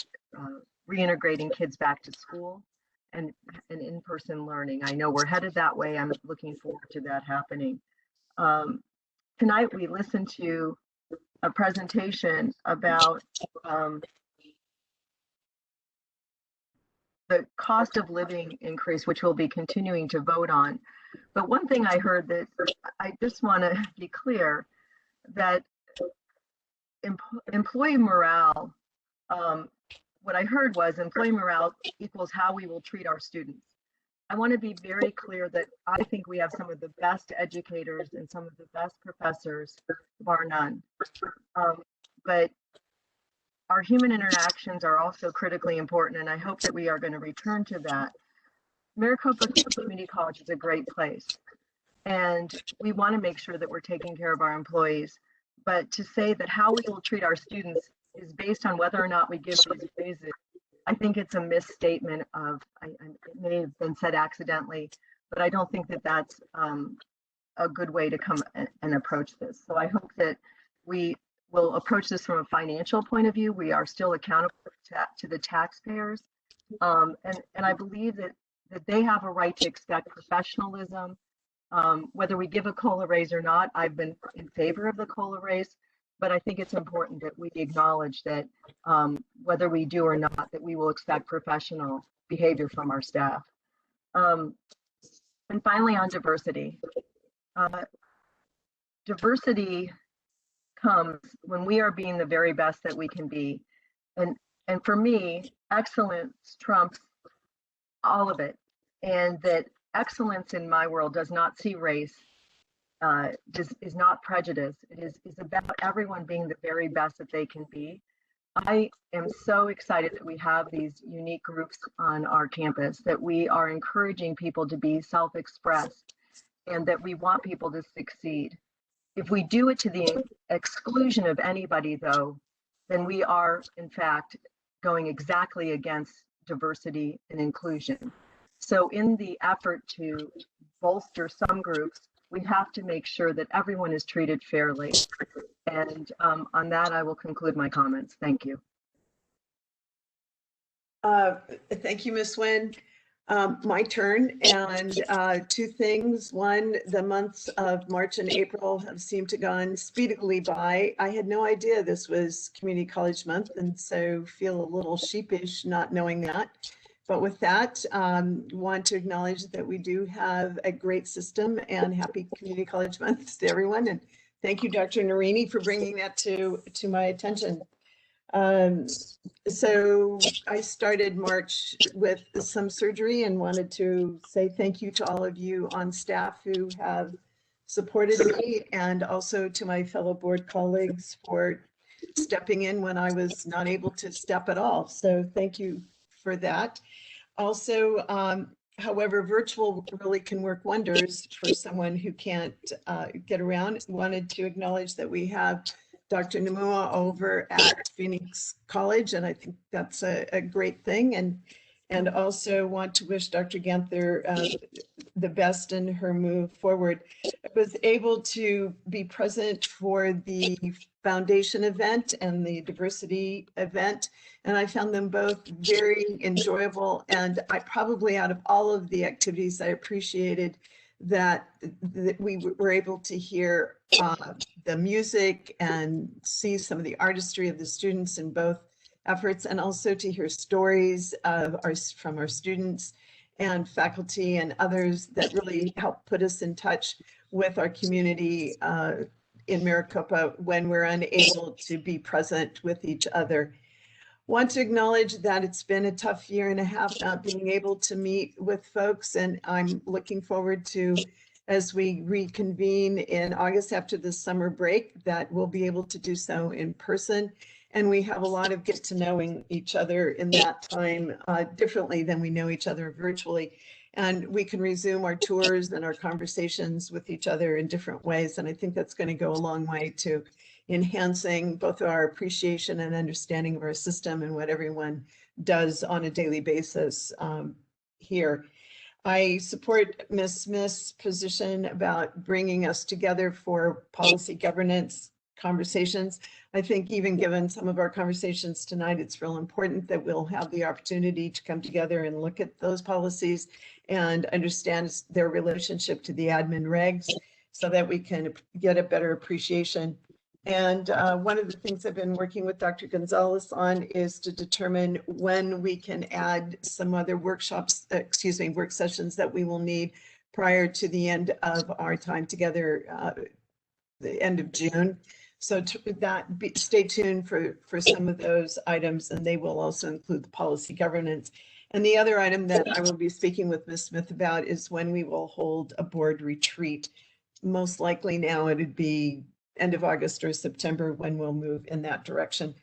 reintegrating kids back to school and in-person learning. I know we're headed that way. I'm looking forward to that happening. Tonight we listened to a presentation about the cost of living increase, which we'll be continuing to vote on. But one thing I heard that I just want to be clear, that employee morale, what I heard was employee morale equals how we will treat our students. I want to be very clear that I think we have some of the best educators and some of the best professors, bar none. But our human interactions are also critically important, and I hope that we are going to return to that. Maricopa Community College is a great place, and we want to make sure that we're taking care of our employees. But to say that how we will treat our students is based on whether or not we give these raises, I think it's a misstatement of, it may have been said accidentally, but I don't think that that's a good way to come and approach this. So I hope that we will approach this from a financial point of view. We are still accountable to the taxpayers. And I believe that they have a right to expect professionalism. Whether we give a COLA raise or not, I've been in favor of the COLA raise, but I think it's important that we acknowledge that whether we do or not, that we will expect professional behavior from our staff. And finally, on diversity. Diversity comes when we are being the very best that we can be. And for me, excellence trumps all of it. And that excellence in my world does not see race, is not prejudice. It is about everyone being the very best that they can be. I am so excited that we have these unique groups on our campus, that we are encouraging people to be self-expressed, and that we want people to succeed. If we do it to the exclusion of anybody, though, then we are, in fact, going exactly against diversity and inclusion. So in the effort to bolster some groups, we have to make sure that everyone is treated fairly. And on that, I will conclude my comments. Thank you. Thank you, Ms. Nguyen. My turn, and two things. One, the months of March and April have seemed to gone speedily by. I had no idea this was Community College Month, and so feel a little sheepish not knowing that. But with that, want to acknowledge that we do have a great system, and happy Community College Month to everyone. And thank you, Dr. Narini, for bringing that to my attention. So I started March with some surgery and wanted to say thank you to all of you on staff who have supported me, and also to my fellow board colleagues for stepping in when I was not able to step at all. So thank you for that. Also, however, virtual really can work wonders for someone who can't get around. Wanted to acknowledge that we have Dr. Namua over at Phoenix College, and I think that's a great thing. And also want to wish Dr. Ganther the best in her move forward. I was able to be present for the foundation event and the diversity event, and I found them both very enjoyable. And I probably, out of all of the activities, I appreciated that we were able to hear the music and see some of the artistry of the students in both efforts, and also to hear stories from our students and faculty and others that really help put us in touch with our community in Maricopa when we're unable to be present with each other. Want to acknowledge that it's been a tough year and a half not being able to meet with folks, and I'm looking forward to, as we reconvene in August after the summer break, that we'll be able to do so in person. And we have a lot of get to knowing each other in that time differently than we know each other virtually. And we can resume our tours and our conversations with each other in different ways. And I think that's going to go a long way to enhancing both our appreciation and understanding of our system and what everyone does on a daily basis here. I support Ms. Smith's position about bringing us together for policy governance conversations. I think even given some of our conversations tonight, it's real important that we'll have the opportunity to come together and look at those policies and understand their relationship to the admin regs so that we can get a better appreciation. And one of the things I've been working with Dr. Gonzalez on is to determine when we can add some other work sessions that we will need prior to the end of our time together, the end of June. So stay tuned for some of those items, and they will also include the policy governance. And the other item that I will be speaking with Ms. Smith about is when we will hold a board retreat. Most likely now it would be end of August or September when we'll move in that direction.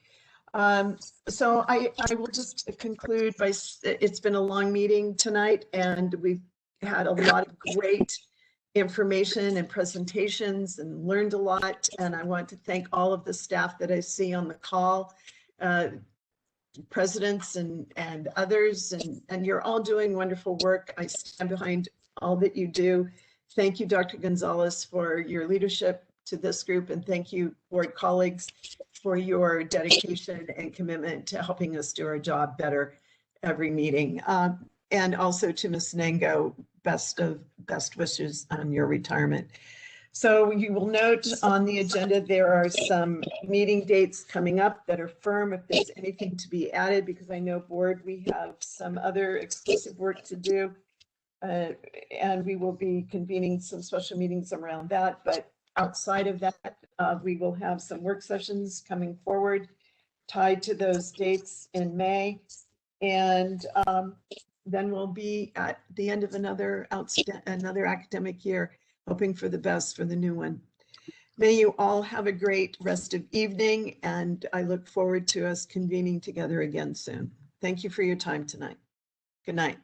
So I will just conclude by, it's been a long meeting tonight and we've had a lot of great information and presentations and learned a lot. And I want to thank all of the staff that I see on the call, presidents and others, and you're all doing wonderful work. I stand behind all that you do. Thank you, Dr. Gonzalez, for your leadership to this group, and thank you, board colleagues, for your dedication and commitment to helping us do our job better every meeting. And also to Ms. Nango, best wishes on your retirement. So you will note on the agenda, there are some meeting dates coming up that are firm if there's anything to be added, because I know board, we have some other exclusive work to do. And we will be convening some special meetings around that. But outside of that, we will have some work sessions coming forward tied to those dates in May. And then we'll be at the end of another academic year, hoping for the best for the new one. May you all have a great rest of evening, and I look forward to us convening together again soon. Thank you for your time tonight. Good night.